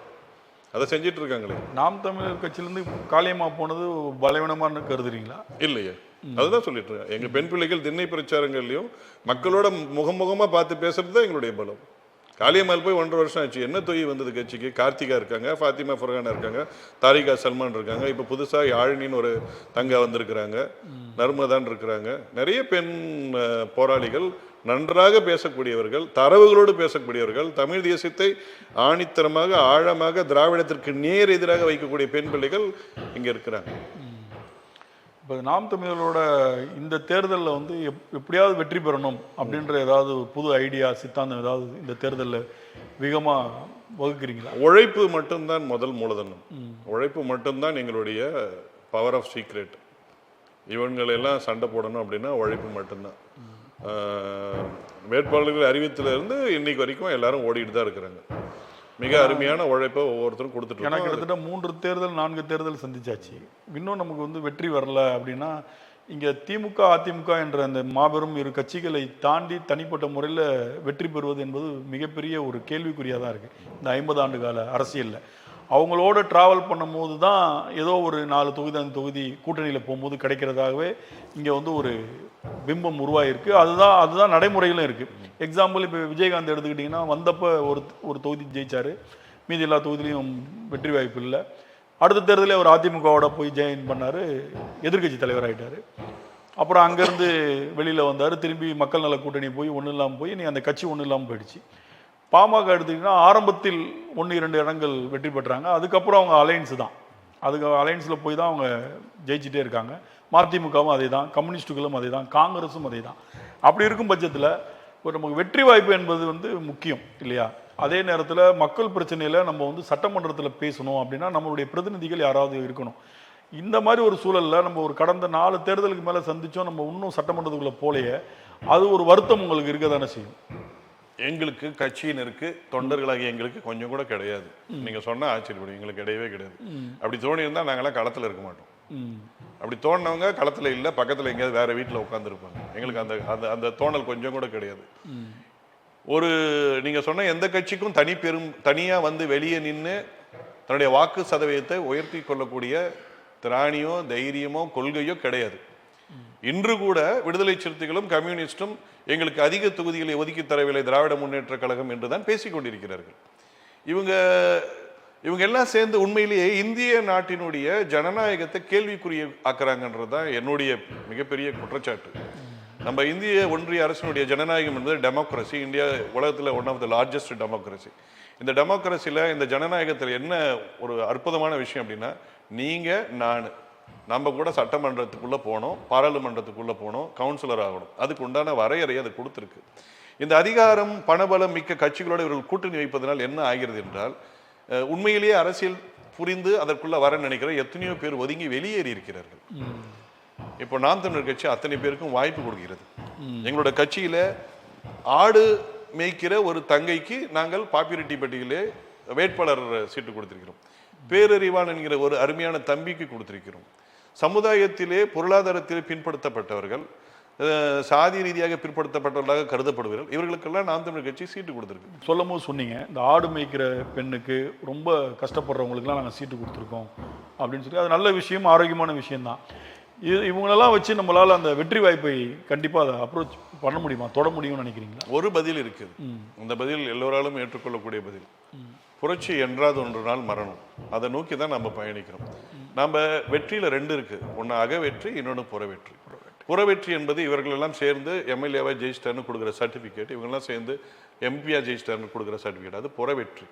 அதை செஞ்சிட்டு இருக்காங்களே. நாம் தமிழர் கட்சியிலேருந்து காளியம்மா போனது பலவீனமானு கருதுறீங்களா? இல்லையே, அதுதான் சொல்லிட்டு இருக்கேன். எங்கள் பெண் பிள்ளைகள் திண்ணை பிரச்சாரங்கள்லையும் மக்களோட முகமுகமாக பார்த்து பேசுறது தான் எங்களுடைய பலம். காளியம்மாள் போய் 1.5 வருஷம் ஆச்சு. என்ன தொய்வு வந்தது கட்சிக்கு? கார்த்திகா இருக்காங்க, ஃபாத்திமா ஃபர்கானா இருக்காங்க, தாரிகா சல்மான் இருக்காங்க, இப்போ புதுசாக யாழினின்னு ஒரு தங்கா வந்திருக்கிறாங்க, நர்மதான் இருக்கிறாங்க. நிறைய பெண் போராளிகள், நன்றாக பேசக்கூடியவர்கள், தரவுகளோடு பேசக்கூடியவர்கள், தமிழ் தேசியத்தை ஆணித்தரமாக ஆழமாக திராவிடத்திற்கு நேர் எதிராக வைக்கக்கூடிய பெண் பிள்ளைகள் இங்கே இருக்கிறாங்க. இப்போ நாம் தமிழரோட இந்த தேர்தலில் வந்து எப்படியாவது வெற்றி பெறணும் அப்படின்ற ஏதாவது புது ஐடியா, சித்தாந்தம் ஏதாவது இந்த தேர்தலில் வேகமாக வகுக்கிறீங்களா? உழைப்பு மட்டும்தான் முதல் மூலதனம். உழைப்பு மட்டும்தான் எங்களுடைய பவர் ஆஃப் சீக்ரெட். இவங்களெல்லாம் சண்டை போடணும் அப்படின்னா உழைப்பு மட்டும்தான். வேட்பாளர்கள் அறிவித்திலிருந்து இன்னைக்கு வரைக்கும் எல்லாரும் ஓடிட்டு தான் இருக்கிறாங்க. மிக அருமையான உழைப்பை ஒவ்வொருத்தரும் கொடுத்துட்டு. எனக்கு கிட்டத்தட்ட 3 தேர்தல் 4 தேர்தல் சந்திச்சாச்சு. இன்னும் நமக்கு வந்து வெற்றி வரல அப்படின்னா இங்கே திமுக அதிமுக என்ற அந்த மாபெரும் இரு கட்சிகளை தாண்டி தனிப்பட்ட முறையில் வெற்றி பெறுவது என்பது மிகப்பெரிய ஒரு கேள்விக்குறியாக தான் இருக்குது இந்த 50 ஆண்டு கால அரசியலில். அவங்களோட ட்ராவல் பண்ணும்போது தான் ஏதோ ஒரு 4 தொகுதி 5 தொகுதி கூட்டணியில் போகும்போது கிடைக்கிறதாகவே இங்கே வந்து ஒரு பிம்பம் உருவாயிருக்கு. அதுதான் நடைமுறையிலும் இருக்குது. எக்ஸாம்பிள் இப்போ விஜயகாந்த் எடுத்துக்கிட்டிங்கன்னா வந்தப்போ ஒரு தொகுதி ஜெயிச்சார், மீதி எல்லா தொகுதியிலையும் வெற்றி வாய்ப்பு இல்லை. அடுத்த தேர்தலில் அவர் அதிமுகவோட போய் ஜாயின் பண்ணார், எதிர்க்கட்சி தலைவர் ஆகிட்டார். அப்புறம் அங்கேருந்து வெளியில் வந்தார், திரும்பி மக்கள் நல கூட்டணி போய் ஒன்றும் இல்லாமல் போய் நீ அந்த கட்சி ஒன்றும் இல்லாமல் போயிடுச்சு. பாமக எடுத்துக்கிட்டிங்கன்னா ஆரம்பத்தில் 1-2 இடங்கள் வெற்றி பெற்றாங்க, அதுக்கப்புறம் அவங்க அலையன்ஸ் தான், அதுக்கு அலையன்ஸில் போய் தான் அவங்க ஜெயிச்சிட்டே இருக்காங்க. மதிமுகவும் அதே தான், கம்யூனிஸ்டுகளும் அதே தான், காங்கிரஸும் அதே தான். அப்படி இருக்கும் பட்சத்தில் ஒரு நமக்கு வெற்றி வாய்ப்பு என்பது வந்து முக்கியம் இல்லையா? அதே நேரத்தில் மக்கள் பிரச்சனையில் நம்ம வந்து சட்டமன்றத்தில் பேசணும் அப்படின்னா நம்மளுடைய பிரதிநிதிகள் யாராவது இருக்கணும். இந்த மாதிரி ஒரு சூழலில் நம்ம ஒரு கடந்த 4 தேர்தலுக்கு மேலே சந்தித்தோம், நம்ம இன்னும் சட்டமன்றத்துக்குள்ளே போலையே, அது ஒரு வருத்தம் உங்களுக்கு இருக்க தானே செய்யும். எங்களுக்கு கட்சியினருக்கு தொண்டர்களாகிய எங்களுக்கு கொஞ்சம் கூட கிடையாது. நீங்க சொன்னா ஆச்சரியப்படும், எங்களுக்கு கிடையவே கிடையாது. அப்படி தோணி இருந்தா நாங்கெல்லாம் களத்துல இருக்க மாட்டோம். அப்படி தோணினவங்க களத்துல இல்ல, பக்கத்துல எங்கேயாவது வேற வீட்டுல உட்கார்ந்து இருப்பாங்க. எங்களுக்கு அந்த அந்த தோணல் கொஞ்சம் கூட கிடையாது. ஒரு நீங்க சொன்ன எந்த கட்சிக்கும் தனியா வந்து வெளியே நின்று தன்னுடைய வாக்கு சதவீதத்தை உயர்த்தி கொள்ளக்கூடிய திராணியோ தைரியமோ கொள்கையோ கிடையாது. இன்று கூட விடுதலை சிறுத்தைகளும் கம்யூனிஸ்டும் எங்களுக்கு அதிக தொகுதிகளை ஒதுக்கி தரவில்லை திராவிட முன்னேற்ற கழகம் என்றுதான் பேசிக் கொண்டிருக்கிறார்கள். இவங்க எல்லாம் சேர்ந்து உண்மையிலேயே இந்திய நாட்டினுடைய ஜனநாயகத்தை கேள்விக்குரிய ஆக்குறாங்கன்றதுதான் என்னுடைய மிகப்பெரிய குற்றச்சாட்டு. நம்ம இந்திய ஒன்றிய அரசினுடைய ஜனநாயகம் என்பது டெமோக்ரஸி. இந்தியா உலகத்தில் one of the largest democracy. இந்த டெமோக்ரஸியில் இந்த ஜனநாயகத்தில் என்ன ஒரு அற்புதமான விஷயம் அப்படின்னா, நீங்கள் நம்ம கூட சட்டமன்றத்துக்குள்ளே போனோம், பாராளுமன்றத்துக்குள்ளே போனோம், கவுன்சிலர் ஆகணும். அதுக்கு உண்டான வரையறையை அது கொடுத்துருக்கு. இந்த அதிகாரம் பணபலம் மிக்க கட்சிகளோடு இவர்கள் கூட்டணி வைப்பதனால் என்ன ஆகிறது என்றால், உண்மையிலேயே அரசியல் புரிந்து அதற்குள்ள வர நினைக்கிற எத்தனையோ பேர் ஒதுங்கி வெளியேறி இருக்கிறார்கள். இப்போ நாம் தமிழர் கட்சி அத்தனை பேருக்கும் வாய்ப்பு கொடுக்கிறது. எங்களோட கட்சியில ஆடு மேய்க்கிற ஒரு தங்கைக்கு நாங்கள் பாப்புலாரிட்டி பட்டியலே வேட்பாளர் சீட்டு கொடுத்திருக்கிறோம். பேரறிவான் என்கிற ஒரு அருமையான தம்பிக்கு கொடுத்திருக்கிறோம். சமுதாயத்திலே பொருளாதாரத்திலே பின்படுத்தப்பட்டவர்கள், சாதி ரீதியாக பிற்படுத்தப்பட்டவர்களாக கருதப்படுவார்கள், இவர்களுக்கெல்லாம் நாம் தமிழர் கட்சி சீட்டு கொடுத்துருக்கு. சொல்லும் போது சொன்னீங்க, இந்த ஆடு மேய்க்கிற பெண்ணுக்கு ரொம்ப கஷ்டப்படுறவங்களுக்குலாம் நாங்கள் சீட்டு கொடுத்துருக்கோம் அப்படின்னு சொல்லி. அது நல்ல விஷயம், ஆரோக்கியமான விஷயம்தான். இவங்களெல்லாம் வச்சு நம்மளால் அந்த வெற்றி வாய்ப்பை கண்டிப்பாக அதை அப்ரோச் பண்ண முடியுமா, தொட முடியும்னு நினைக்கிறீங்களா? ஒரு பதில் இருக்குது. அந்த பதில் எல்லோராலும் ஏற்றுக்கொள்ளக்கூடிய பதில். புரட்சி என்றாவது ஒன்று நாள் மரணம். அதை நோக்கி தான் நம்ம பயணிக்கிறோம். நம்ம வெற்றியில் 2 இருக்கு. ஒன்று அகவெற்றி, இன்னொன்று புறவெற்றி. புறவெற்றி என்பது இவர்களெல்லாம் சேர்ந்து எம்எல்ஏவா ஜெயிச்சிட்டார்னு கொடுக்குற சர்டிஃபிகேட், இவங்கெல்லாம் சேர்ந்து எம்பியா ஜெயிச்சிட்டார்னு கொடுக்குற சர்டிஃபிகேட், அது புறவெற்றி.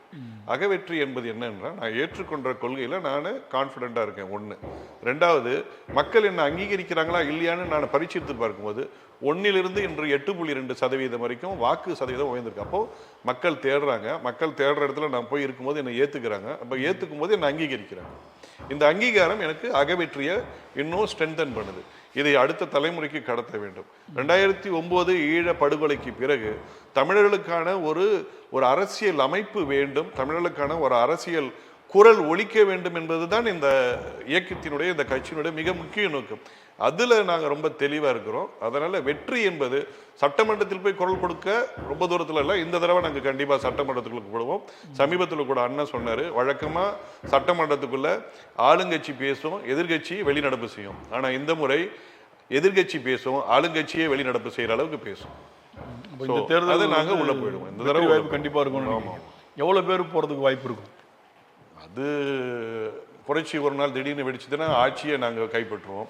அகவெற்றி என்பது என்னன்னா, நான் ஏற்றுக்கொண்ட கொள்கையில் நான் கான்ஃபிடென்ட்டாக இருக்கேன். 1. 2வது, மக்கள் என்ன அங்கீகரிக்கிறாங்களா இல்லையான்னு நான் பரிசீலித்து பார்க்கும்போது 1லிருந்து இன்று 8.2% வரைக்கும் வாக்கு சதவீதம் உயர்ந்திருக்கு. அப்போ மக்கள் தேடுறாங்க. மக்கள் தேடுற இடத்துல நான் போய் இருக்கும்போது என்னை ஏற்றுக்கிறாங்க. அப்போ ஏற்றுக்கும் போது என்னை அங்கீகரிக்கிறாங்க. இந்த அங்கீகாரம் எனக்கு அகவெற்றியை இன்னும் ஸ்ட்ரென்தன் பண்ணுது. இதை அடுத்த தலைமுறைக்கு கடத்த வேண்டும். 2009 ஈழ படுகொலைக்கு பிறகு தமிழர்களுக்கான ஒரு அரசியல் அமைப்பு வேண்டும், தமிழர்களுக்கான ஒரு அரசியல் குரல் ஒலிக்க வேண்டும் என்பதுதான் இந்த இயக்கத்தினுடைய, இந்த கட்சியினுடைய மிக முக்கிய நோக்கம். அதுல நாங்க ரொம்ப தெளிவா இருக்கிறோம். அதனால வெற்றி என்பது சட்டமன்றத்தில் போய் குரல் கொடுக்க ரொம்ப தூரத்துல இல்லை. இந்த தடவை நாங்க கண்டிப்பா சட்டமன்றத்துக்குள்ள போடுவோம். சமீபத்தில் கூட அண்ணன் சொன்னாரு, வழக்கமா சட்டமன்றத்துக்குள்ள ஆளுங்கட்சி பேசும், எதிர்கட்சி வெளிநடப்பு செய்யும். ஆனா இந்த முறை எதிர்கட்சி பேசும், ஆளுங்கட்சியே வெளிநடப்பு செய்யற அளவுக்கு பேசும். இந்த தேர்தல் நாங்க உள்ள போயிடுவோம். இந்த தடவை வாய்ப்பு கண்டிப்பா இருக்கும். எவ்வளவு பேர் போறதுக்கு வாய்ப்பு இருக்கும்? அது புரட்சி ஒரு நாள் திடீர்னு வெடிச்சுதுன்னா ஆட்சியை நாங்கள் கைப்பற்றுவோம்.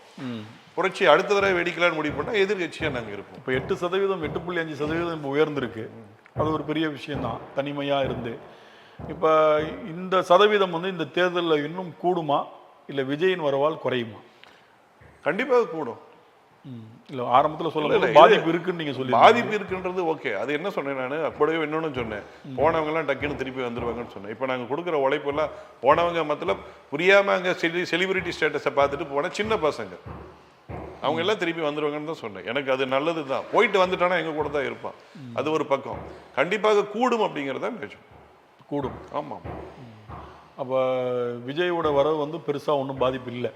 புரட்சி அடுத்த தடவை வெடிக்கலான்னு முடிவு பண்ணால் எதிர்கட்சியாக நாங்கள் இருப்போம். இப்போ 8%, 8.5% இப்போ உயர்ந்திருக்கு. அது ஒரு பெரிய விஷயம்தான், தனிமையாக இருந்து. இப்போ இந்த சதவீதம் வந்து இந்த தேர்தலில் இன்னும் கூடுமா, இல்லை விஜயின் வரவால் குறையுமா? கண்டிப்பாக கூடும். இல்லை ஆரம்பத்தில் சொல்ல பாதிப்பு இருக்குன்னு நீங்கள் சொல்லி, பாதிப்பு இருக்குன்றது ஓகே. அது என்ன சொன்னேன் நான், அப்படியே இன்னொன்று சொன்னேன், போனவங்கலாம் டக்குன்னு திருப்பி வந்துருவாங்கன்னு சொன்னேன். இப்போ நாங்கள் கொடுக்குற உழைப்பெல்லாம் போனவங்க மத்தியில் புரியாமல் அங்கே செலிபிரிட்டி ஸ்டேட்டஸை பார்த்துட்டு போன சின்ன பசங்க அவங்க எல்லாம் திருப்பி வந்துருவாங்கன்னு தான் சொன்னேன். எனக்கு அது நல்லது தான். போயிட்டு வந்துட்டானா எங்கள் கூட தான் இருப்பான். அது ஒரு பக்கம். கண்டிப்பாக கூடும் அப்படிங்கிறத நிஜம். கூடும். ஆமாம். அப்போ விஜயோட வரவு வந்து பெருசாக ஒன்றும் பாதிப்பு இல்லை.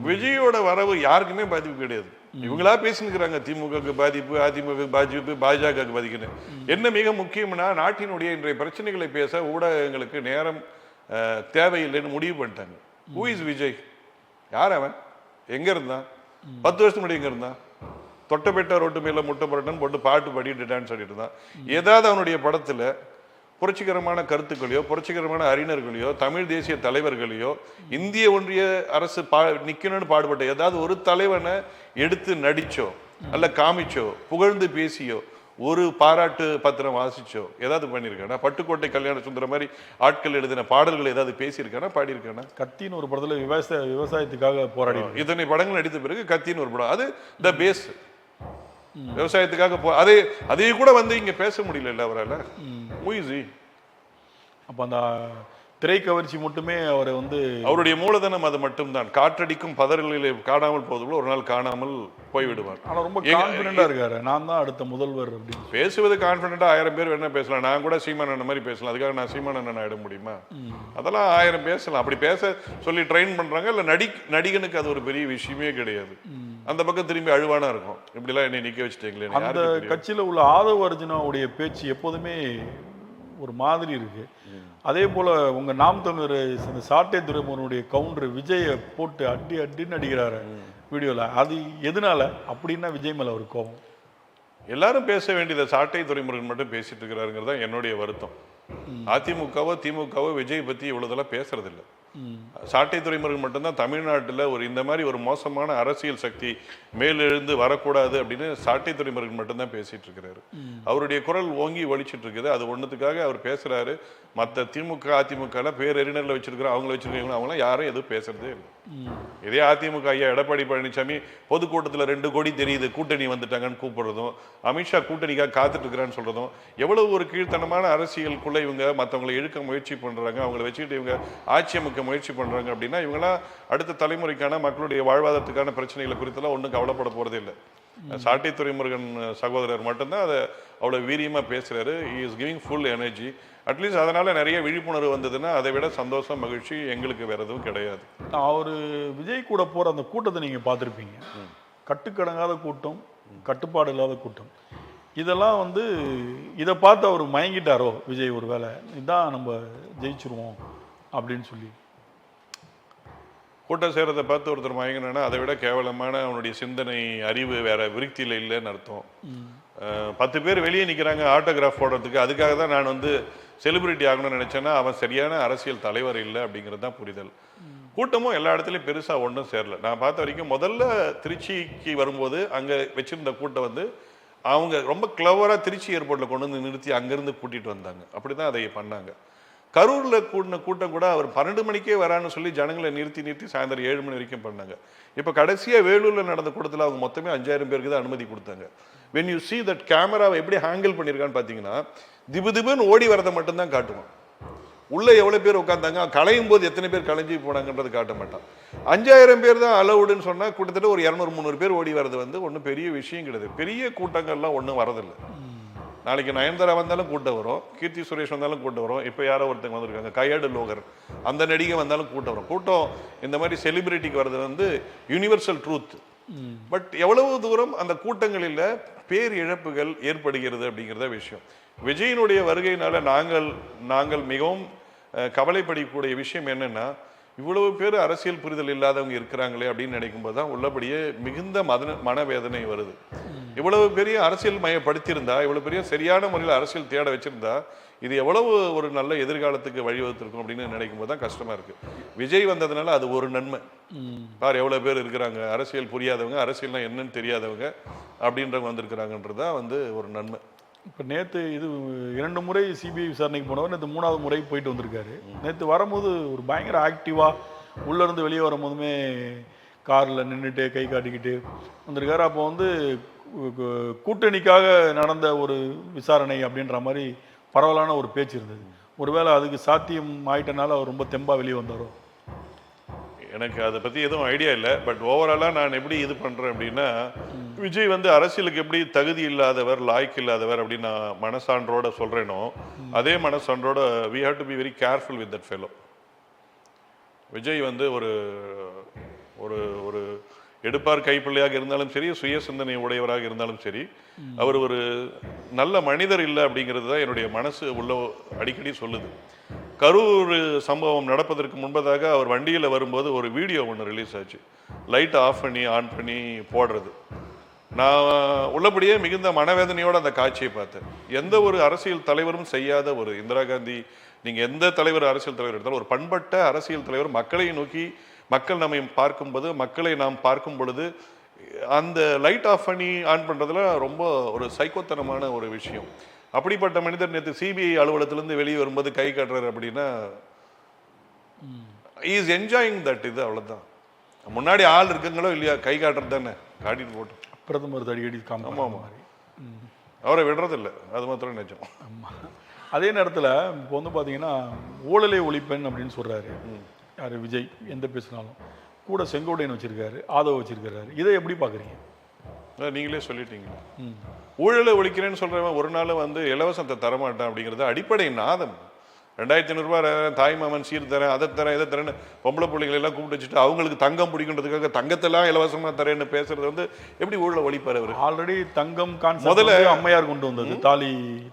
விஜயோட வரவு யாருக்குமே பாதிப்பு கிடையாது. இவங்களா பேசினுக்கிறாங்க, திமுகவுக்கு பாதிப்பு, அதிமுக பாதிப்பு, பாஜகவுக்கு பாதிக்கணும். என்ன மிக முக்கியம்னா, நாட்டினுடைய இன்றைய பிரச்சனைகளை பேச ஊடகங்களுக்கு நேரம் தேவையில்லைன்னு முடிவு பண்ணிட்டாங்க. Who is Vijay? யார் அவன்? எங்க இருந்தான்? 10 வருஷத்துக்கு முன்னாடி எங்க இருந்தான்? தொட்டபெட்ட ரோட்டு மேல முட்டை புரட்டன் போட்டு பாட்டு பாடிட்டு டான்ஸ் ஆடிட்டு இருந்தான். ஏதாவது அவனுடைய படத்துல புரட்சிகரமான கருத்துக்களையோ புரட்சிகரமான அறிஞர்களையோ தமிழ் தேசிய தலைவர்களையோ இந்திய ஒன்றிய அரசு நிக்கணும்னு பாடுபட்ட ஏதாவது ஒரு தலைவனை எடுத்து நடிச்சோ அல்ல காமிச்சோ புகழ்ந்து பேசியோ ஒரு பாராட்டு பத்திரம் வாசிச்சோ ஏதாவது பண்ணியிருக்கானா? பட்டுக்கோட்டை கல்யாண சுந்தரம் மாதிரி ஆட்கள் எழுதின பாடல்கள் ஏதாவது பேசியிருக்கானா, பாடியிருக்கானா? கத்தின்னு ஒரு படத்துல விவசாயத்துக்காக போராடி இத்தனை படங்கள் நடித்த பிறகு கத்தின்னு ஒரு படம், அது த பேஸ். விவசாயத்துக்காக அதையும் கூட வந்து இங்க பேச முடியல அவரால். அப்ப அந்த திரைக்கவர்ச்சி மட்டுமே அவரை வந்து அவருடைய மூலதனம் அது மட்டும்தான். காற்றடிக்கும் பதறுகளிலே காணாமல் போவதுள்ள ஒரு நாள் காணாமல் போய்விடுவார். ஆனா ரொம்ப கான்ஃபிடென்ட்டா இருக்காரு, நான் தான் அடுத்த முதல்வர் அப்படின்னு பேசுவது கான்ஃபிடென்ட்டா 1000 பேர் வேணா பேசலாம். நான் கூட சீமானண்ணன் மாதிரி பேசலாம். அதுக்காக நான் சீமானண்ணன் ஆயிட முடியுமா? அதெல்லாம் 1000 பேசலாம். அப்படி பேச சொல்லி ட்ரெயின் பண்றாங்க. இல்ல நடிகனுக்கு அது ஒரு பெரிய விஷயமே கிடையாது. அந்த பக்கம் திரும்பி அழுவானா இருக்கும், இப்படி எல்லாம் என்னை நிக்க வச்சுட்டீங்களே. அந்த கட்சியில உள்ள ஆதவ அர்ஜுனாவுடைய பேச்சு எப்போதுமே ஒரு மாதிரி இருக்கு. அதே போல உங்க நாம் தமிழர் சாட்டை துரைமுருகனுடைய கவுண்டர் விஜயை போட்டு அடின்னு அடிக்கிறாரு வீடியோல. அது எதனால அப்படின்னா விஜய் மேல ஒரு கோபம். எல்லாரும் பேச வேண்டியதை சாட்டை துரைமுருகன் மட்டும் பேசிட்டு இருக்கிறாருங்கிறது தான் என்னுடைய வருத்தம். அதிமுகவோ திமுகவோ விஜய் பத்தி இவ்வளவுதெல்லாம் பேசுறது இல்லை. சாட்டை துரைமுருகன் மட்டும்தான் தமிழ்நாட்டில் ஒரு இந்த மாதிரி ஒரு மோசமான அரசியல் சக்தி மேலெழுந்து வரக்கூடாது அப்படின்னு சாட்டை துரைமுருகன் மட்டும்தான் பேசிட்டு இருக்கிறாரு. அவருடைய குரல் ஓங்கி ஒழிச்சிட்டு இருக்குது. அது ஒன்றுத்துக்காக அவர் பேசுறாரு. மற்ற திமுக அதிமுக பேரறிஞர்ல வச்சிருக்கிறோம், அவங்கள வச்சிருக்கீங்களா, அவங்களாம் யாரும் எதுவும் பேசுறதே இல்லை. இதே அதிமுக ஐயா எடப்பாடி பழனிசாமி பொதுக்கூட்டத்தில் 2 கோடி தெரியுது கூட்டணி வந்துட்டாங்கன்னு கூப்பிடுறதும், அமித்ஷா கூட்டணிக்காக காத்துட்டு இருக்கிறான்னு சொல்றதும், எவ்வளவு ஒரு கீழ்த்தனமான அரசியலுக்குள்ள இவங்க மற்றவங்களை இழுக்க முயற்சி பண்றாங்க. அவங்களை வச்சுக்கிட்டு இவங்க ஆட்சி அமைக்க முயற்சி பண்றாங்க அப்படின்னா இவங்கெல்லாம் அடுத்த தலைமுறைக்கான மக்களுடைய வாழ்வாதாரத்துக்கான பிரச்சனைகளை குறித்தெல்லாம் ஒன்றும் கவலைப்பட போறதே இல்லை. சாட்டை துரைமுருகன் சகோதரர் மட்டும்தான் அதை அவ்வளவு வீரியமா பேசுறாரு. He is giving full energy. At least அதனால நிறைய விழிப்புணர்வு வந்ததுன்னா அதை விட சந்தோஷம் மகிழ்ச்சி எங்களுக்கு வேற எதுவும் கிடையாது. அவரு விஜய் கூட போற அந்த கூட்டத்தை நீங்க பார்த்துருப்பீங்க. கட்டுக்கடங்காத கூட்டம், கட்டுப்பாடு இல்லாத கூட்டம். இதெல்லாம் வந்து இதை பார்த்து அவர் மயங்கிட்டாரோ விஜய், ஒரு வேலை இதான் நம்ம ஜெயிச்சிருவோம் அப்படின்னு சொல்லி கூட்டம் சேரத்தை பார்த்து ஒருத்தர் மயங்கினா அதை விட கேவலமான அவனுடைய சிந்தனை அறிவு வேற விருத்தியில இல்லைன்னு அர்த்தம். 10 பேர் வெளியே நிற்கிறாங்க ஆட்டோகிராஃப் போடுறதுக்கு, அதுக்காக தான் நான் வந்து செலிபிரிட்டி ஆகணும்னு நினைச்சேன்னா அவன் சரியான அரசியல் தலைவர் இல்லை அப்படிங்கிறது தான் புரிதல். கூட்டமும் எல்லா இடத்துலையும் பெருசாக ஒன்றும் சேரல. நான் பார்த்த வரைக்கும் முதல்ல திருச்சிக்கு வரும்போது அங்கே வச்சிருந்த கூட்டம் வந்து அவங்க ரொம்ப கிளவராக திருச்சி ஏர்போர்ட்டில் கொண்டு வந்து நிறுத்தி அங்கேருந்து கூட்டிகிட்டு வந்தாங்க. அப்படி தான் அதை பண்ணாங்க. கரூரில் கூட்டின கூட்டம் கூட அவர் 12 மணிக்கே வரான்னு சொல்லி ஜனங்களை நிறுத்தி சாயந்தரம் 7 மணி வரைக்கும் பண்ணாங்க. இப்போ கடைசியாக வேலூரில் நடந்த கூட்டத்தில் அவங்க மொத்தமே 5000 பேருக்கு தான் அனுமதி கொடுத்தாங்க. when you see that கேமராவை எப்படி ஹேண்டில் பண்ணியிருக்கான்னு பார்த்தீங்கன்னா திபுன்னு ஓடி வரதை மட்டும்தான் காட்டுவான். உள்ள எவ்வளோ பேர் உட்காந்தாங்க, களையும் போது எத்தனை பேர் களைஞ்சி போனாங்கன்றது காட்ட மாட்டான். 5000 பேர் தான் அலவுடுன்னு சொன்னால் கிட்டத்தட்ட ஒரு 200-300 பேர் ஓடி வர்றது வந்து ஒன்றும் பெரிய விஷயம் கிடையாது. பெரிய கூட்டங்கள்லாம் ஒன்றும் வரதில்லை. நாளைக்கு நயன்தாரா வந்தாலும் கூட்டம் வரும், கீர்த்தி சுரேஷ் வந்தாலும் கூட்டம் வரும். இப்போ யாரோ ஒருத்தங்க வந்திருக்காங்க கையாடு லோகர், அந்த நடிகை வந்தாலும் கூட்டம் வரும். கூட்டம் இந்த மாதிரி செலிபிரிட்டிக்கு வர்றது வந்து யூனிவர்சல் ட்ரூத். பட் எவ்வளவு தூரம் அந்த கூட்டங்களில் பேர் இழப்புகள் ஏற்படுகிறது அப்படிங்கிறத விஷயம். விஜயினுடைய வருகையினால நாங்கள் மிகவும் கவலைப்படக்கூடிய விஷயம் என்னன்னா, இவ்வளவு பேர் அரசியல் புரிதல் இல்லாதவங்க இருக்கிறாங்களே அப்படின்னு நினைக்கும் போது தான் உள்ளபடியே மிகுந்த மனவேதனை வருது. இவ்வளவு பெரிய அரசியல் மயப்படுத்தியிருந்தா, இவ்வளவு பெரிய சரியான முறையில் அரசியல் தேட வச்சிருந்தா இது எவ்வளவு ஒரு நல்ல எதிர்காலத்துக்கு வழிவகுத்திருக்கும் அப்படின்னு நினைக்கும் போது தான் கஷ்டமா இருக்கு. விஜய் வந்ததுனால அது ஒரு நன்மை. பார் எவ்வளவு பேர் இருக்கிறாங்க அரசியல் புரியாதவங்க, அரசியல்னா என்னன்னு தெரியாதவங்க அப்படின்றவங்க வந்திருக்கிறாங்கன்றதான் வந்து ஒரு நன்மை. இப்போ நேற்று இது 2 முறை சிபிஐ விசாரணைக்கு போனவர் நேற்று 3வது முறை போயிட்டு வந்திருக்காரு. நேற்று வரும்போது ஒரு பயங்கர ஆக்டிவாக உள்ளேருந்து வெளியே வரும்போதுமே காரில் நின்றுட்டு கை காட்டிக்கிட்டு வந்திருக்காரு. அப்போ வந்து கூட்டணிக்காக நடந்த ஒரு விசாரணை அப்படின்ற மாதிரி பரவலான ஒரு பேச்சு இருந்தது. ஒருவேளை அதுக்கு சாத்தியம் ஆயிட்டனால அவர் ரொம்ப தெம்பா வெளியே வந்தாரோ? எனக்கு அதை பற்றி எதுவும் ஐடியா இல்லை. பட் ஓவராலாக நான் எப்படி இது பண்ணுறேன் அப்படின்னா, விஜய் வந்து அரசியலுக்கு எப்படி தகுதி இல்லாதவர், லாய்க்கு இல்லாதவர் அப்படின்னு நான் மனசான்றோட சொல்கிறேனோ அதே மனசான்றோட we have to be very careful with that fellow. Vijay வந்து ஒரு ஒரு ஒரு எடுப்பார் கைப்பிள்ளையாக இருந்தாலும் சரி, சுய சிந்தனை உடையவராக இருந்தாலும் சரி, அவர் ஒரு நல்ல மனிதர் இல்லை அப்படிங்கிறது தான் என்னுடைய மனசு உள்ள அடிக்கடி சொல்லுது. கரூர் சம்பவம் நடப்பதற்கு முன்பதாக அவர் வண்டியில் வரும்போது ஒரு வீடியோ ஒன்று ரிலீஸ் ஆச்சு. லைட் ஆஃப் பண்ணி ஆன் பண்ணி போடுறது. நான் உள்ளபடியே மிகுந்த மனவேதனையோடு அந்த காட்சியை பார்த்தேன். எந்த ஒரு அரசியல் தலைவரும் செய்யாத ஒரு இந்திரா காந்தி, நீங்கள் எந்த தலைவர் அரசியல் தலைவர் எடுத்தாலும் ஒரு பண்பட்ட அரசியல் தலைவர் மக்களை நோக்கி, மக்கள் நம்மை பார்க்கும்போது, மக்களை நாம் பார்க்கும் பொழுது அந்த லைட் ஆஃப் பண்ணி ஆன் பண்ணுறதுல ரொம்ப ஒரு சைக்கோத்தனமான ஒரு விஷயம். அப்படிப்பட்ட மனிதர் நேற்று சிபிஐ அலுவலகத்திலேருந்து வெளியே வரும்போது கை காட்டுறாரு அப்படின்னா இஸ் என்ஜாயிங் தட். இது அவ்வளோதான். முன்னாடி ஆள் இருக்குங்களோ இல்லையா, கை காட்டுறது தானே, காட்டிட்டு போட்டோம். பிரதமர் அடிக்கடி ஆமாம், அவரை விடுறதில்லை, அது மாத்திரம் நிஜம். ஆமாம். அதே நேரத்தில் இப்போ வந்து பார்த்தீங்கன்னா ஊழலை ஒழிப்பெண் அப்படின்னு சொல்கிறாரு யார், விஜய். எந்த பேசினாலும் கூட செங்கோட்டையன் வச்சிருக்காரு, ஆதவ வச்சிருக்காரு. இதை எப்படி பார்க்குறீங்க? நீங்களே சொல்லிட்டீங்க. ஊழலை ஒழிக்கிறேன்னு சொல்கிறவன் ஒரு நாள் வந்து இலவசத்தை தரமாட்டான் அப்படிங்கிறது அடிப்படை நாதம். 2500 ரூபா தாய்மாமன் சீர் தரேன், அதை தரேன், இதை தரேன்னு பொம்பளை பிள்ளைங்களை எல்லாம் கூப்பிட்டு வச்சுட்டு அவங்களுக்கு தங்கம் பிடிக்கின்றதுக்காக தங்கத்தெல்லாம் இலவசமாக தரேன்னு பேசுறது வந்து எப்படி ஊழலை ஒழிப்பார் அவர்? ஆல்ரெடி தங்கம் முதல்ல அம்மையார் கொண்டு வந்தது தாலி.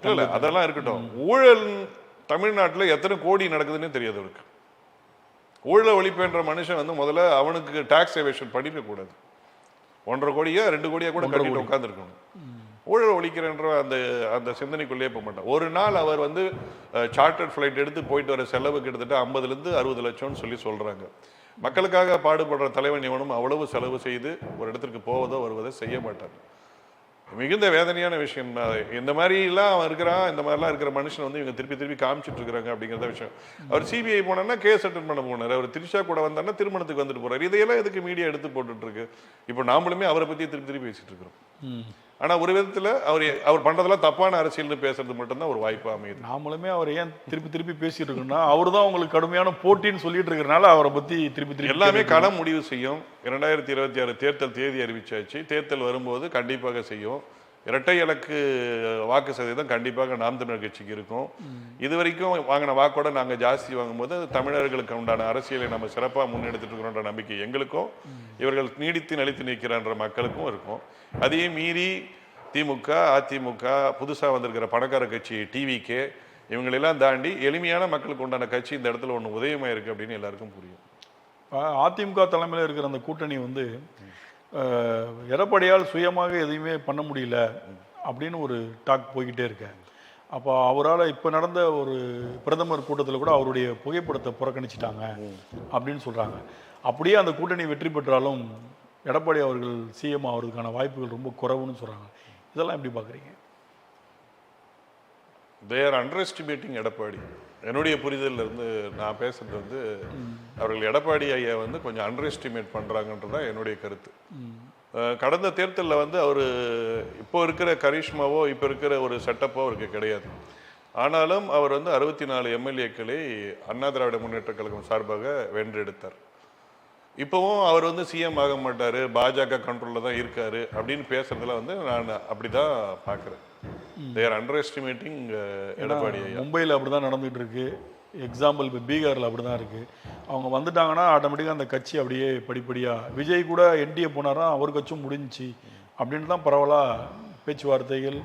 இல்லை, அதெல்லாம் இருக்கட்டும். ஊழல் தமிழ்நாட்டில் எத்தனை கோடி நடக்குதுன்னே தெரியாது அவருக்கு. ஊழலை ஒழிப்புன்ற மனுஷன் வந்து முதல்ல அவனுக்கு டாக்ஸ் எவேஷன் பண்ணிக்க கூடாது. 1.5 கோடியா 2 கோடியா கூட கட்டிட்டு உட்காந்துருக்கணும். ஊழல் ஒழிக்கிறன்ற அந்த அந்த சிந்தனைக்குள்ளேயே போக மாட்டான். ஒரு நாள் அவர் வந்து சார்ட்டர்ட் ஃப்ளைட் எடுத்து போயிட்டு வர செலவு கிட்டத்தட்ட 50 to 60 லட்சம்னு சொல்கிறாங்க. மக்களுக்காக பாடுபடுற தலைவன் இவனும் அவ்வளவு செலவு செய்து ஒரு இடத்திற்கு போவதோ வருவதோ செய்ய மாட்டார். மிகுந்த வேதனையான விஷயம். இந்த மாதிரிலாம் அவன் இருக்கிறான், இந்த மாதிரிலாம் இருக்கிற மனுஷன் வந்து இவங்க திருப்பி திருப்பி காமிச்சிட்டு இருக்கிறாங்க அப்படிங்கிறத விஷயம். அவர் சிபிஐ போனான்னா கேஸ் அட்டன் பண்ண போனார். அவர் திரிஷா கூட வந்தாருன்னா திருமணத்துக்கு வந்துட்டு போறாரு. இதையெல்லாம் எதுக்கு மீடியா எடுத்து போட்டுட்டு இருக்கு? இப்போ நாமளுமே அவரை பற்றி திருப்பி திருப்பி பேசிட்டு இருக்கிறோம். ஆனால் ஒரு விதத்தில் அவர் பண்ணுறதெல்லாம் தப்பான அரசியல்னு பேசுறது மட்டும்தான் ஒரு வாய்ப்பாக அமையுது. நாமளுமே அவர் ஏன் திருப்பி திருப்பி பேசிட்டு இருக்கோம்னா அவர் தான் உங்களுக்கு கடுமையான போட்டின்னு சொல்லிட்டு இருக்கிறனால அவரை பற்றி திருப்பி திருப்பி எல்லாமே களம் முடிவு செய்யும். 2026 தேர்தல் தேதி அறிவிச்சாச்சு. தேர்தல் வரும்போது கண்டிப்பாக செய்யும். இரட்டை இலக்கு வாக்கு சதவீதம் கண்டிப்பாக நாம் தமிழர் கட்சிக்கு இருக்கும். இது வரைக்கும் வாங்கின வாக்கோட நாங்கள் ஜாஸ்தி வாங்கும்போது தமிழர்களுக்கு உண்டான அரசியலை நம்ம சிறப்பாக முன்னெடுத்துட்டு இருக்கிறோன்ற நம்பிக்கை எங்களுக்கும், இவர்கள் நீடித்து நிலைத்து நிற்கிறான்ற மக்களுக்கும் இருக்கும். அதையும் மீறி திமுக, அதிமுக, புதுசாக வந்திருக்கிற பணக்கார கட்சி டிவிகே, இவங்களெல்லாம் தாண்டி எளிமையான மக்களுக்கு உண்டான கட்சி இந்த இடத்துல ஒன்று உதயமாக இருக்குது அப்படின்னு எல்லாருக்கும் புரியும். அதிமுக தலைமையில் இருக்கிற அந்த கூட்டணி வந்து எடப்பாடியால் சுயமாக எதையுமே பண்ண முடியல அப்படின்னு ஒரு டாக் போய்கிட்டே இருக்கேன். அப்போ அவரால் இப்போ நடந்த ஒரு பிரதமர் கூட்டத்தில் கூட அவருடைய புகைப்படத்தை புறக்கணிச்சிட்டாங்க அப்படின்னு சொல்கிறாங்க. அப்படியே அந்த கூட்டணி வெற்றி பெற்றாலும் எடப்பாடி அவர்கள் சிஎம் ஆகிறதுக்கான வாய்ப்புகள் ரொம்ப குறைவுன்னு சொல்கிறாங்க. இதெல்லாம் எப்படி பார்க்குறீங்க? They are under estimating Edappadi. என்னுடைய புரிதலில் இருந்து நான் பேசுறது வந்து அவர்கள் எடப்பாடி ஐயா வந்து கொஞ்சம் அண்டர் எஸ்டிமேட் பண்ணுறாங்கன்றதான் என்னுடைய கருத்து. கடந்த தேர்தலில் வந்து அவர் இப்போ இருக்கிற கரிஷ்மாவோ இப்போ இருக்கிற ஒரு செட்டப்போ அவருக்கு கிடையாது. ஆனாலும் அவர் வந்து 64 எம்எல்ஏக்களை அண்ணா திராவிட முன்னேற்ற கழகம் சார்பாக வென்றெடுத்தார். இப்போவும் அவர் வந்து சிஎம் ஆக மாட்டார், பாஜக கண்ட்ரோலில் தான் இருக்காரு அப்படின்னு பேசுறதுல வந்து நான் அப்படி தான் பார்க்குறேன். தேர் அண்டர் எஸ்டிமேட்டிங் எடப்பாடி. மும்பையில் அப்படி தான் நடந்துகிட்டு இருக்கு. எக்ஸாம்பிள் இப்போ பீகாரில் அப்படி தான் இருக்குது. அவங்க வந்துட்டாங்கன்னா ஆட்டோமேட்டிக்காக அந்த கட்சி அப்படியே படிப்படியாக, விஜய் கூட என்டிஏ போனாரா அவர் கட்சியும் முடிஞ்சிச்சு அப்படின்னு தான் பரவலாக பேச்சுவார்த்தைகள்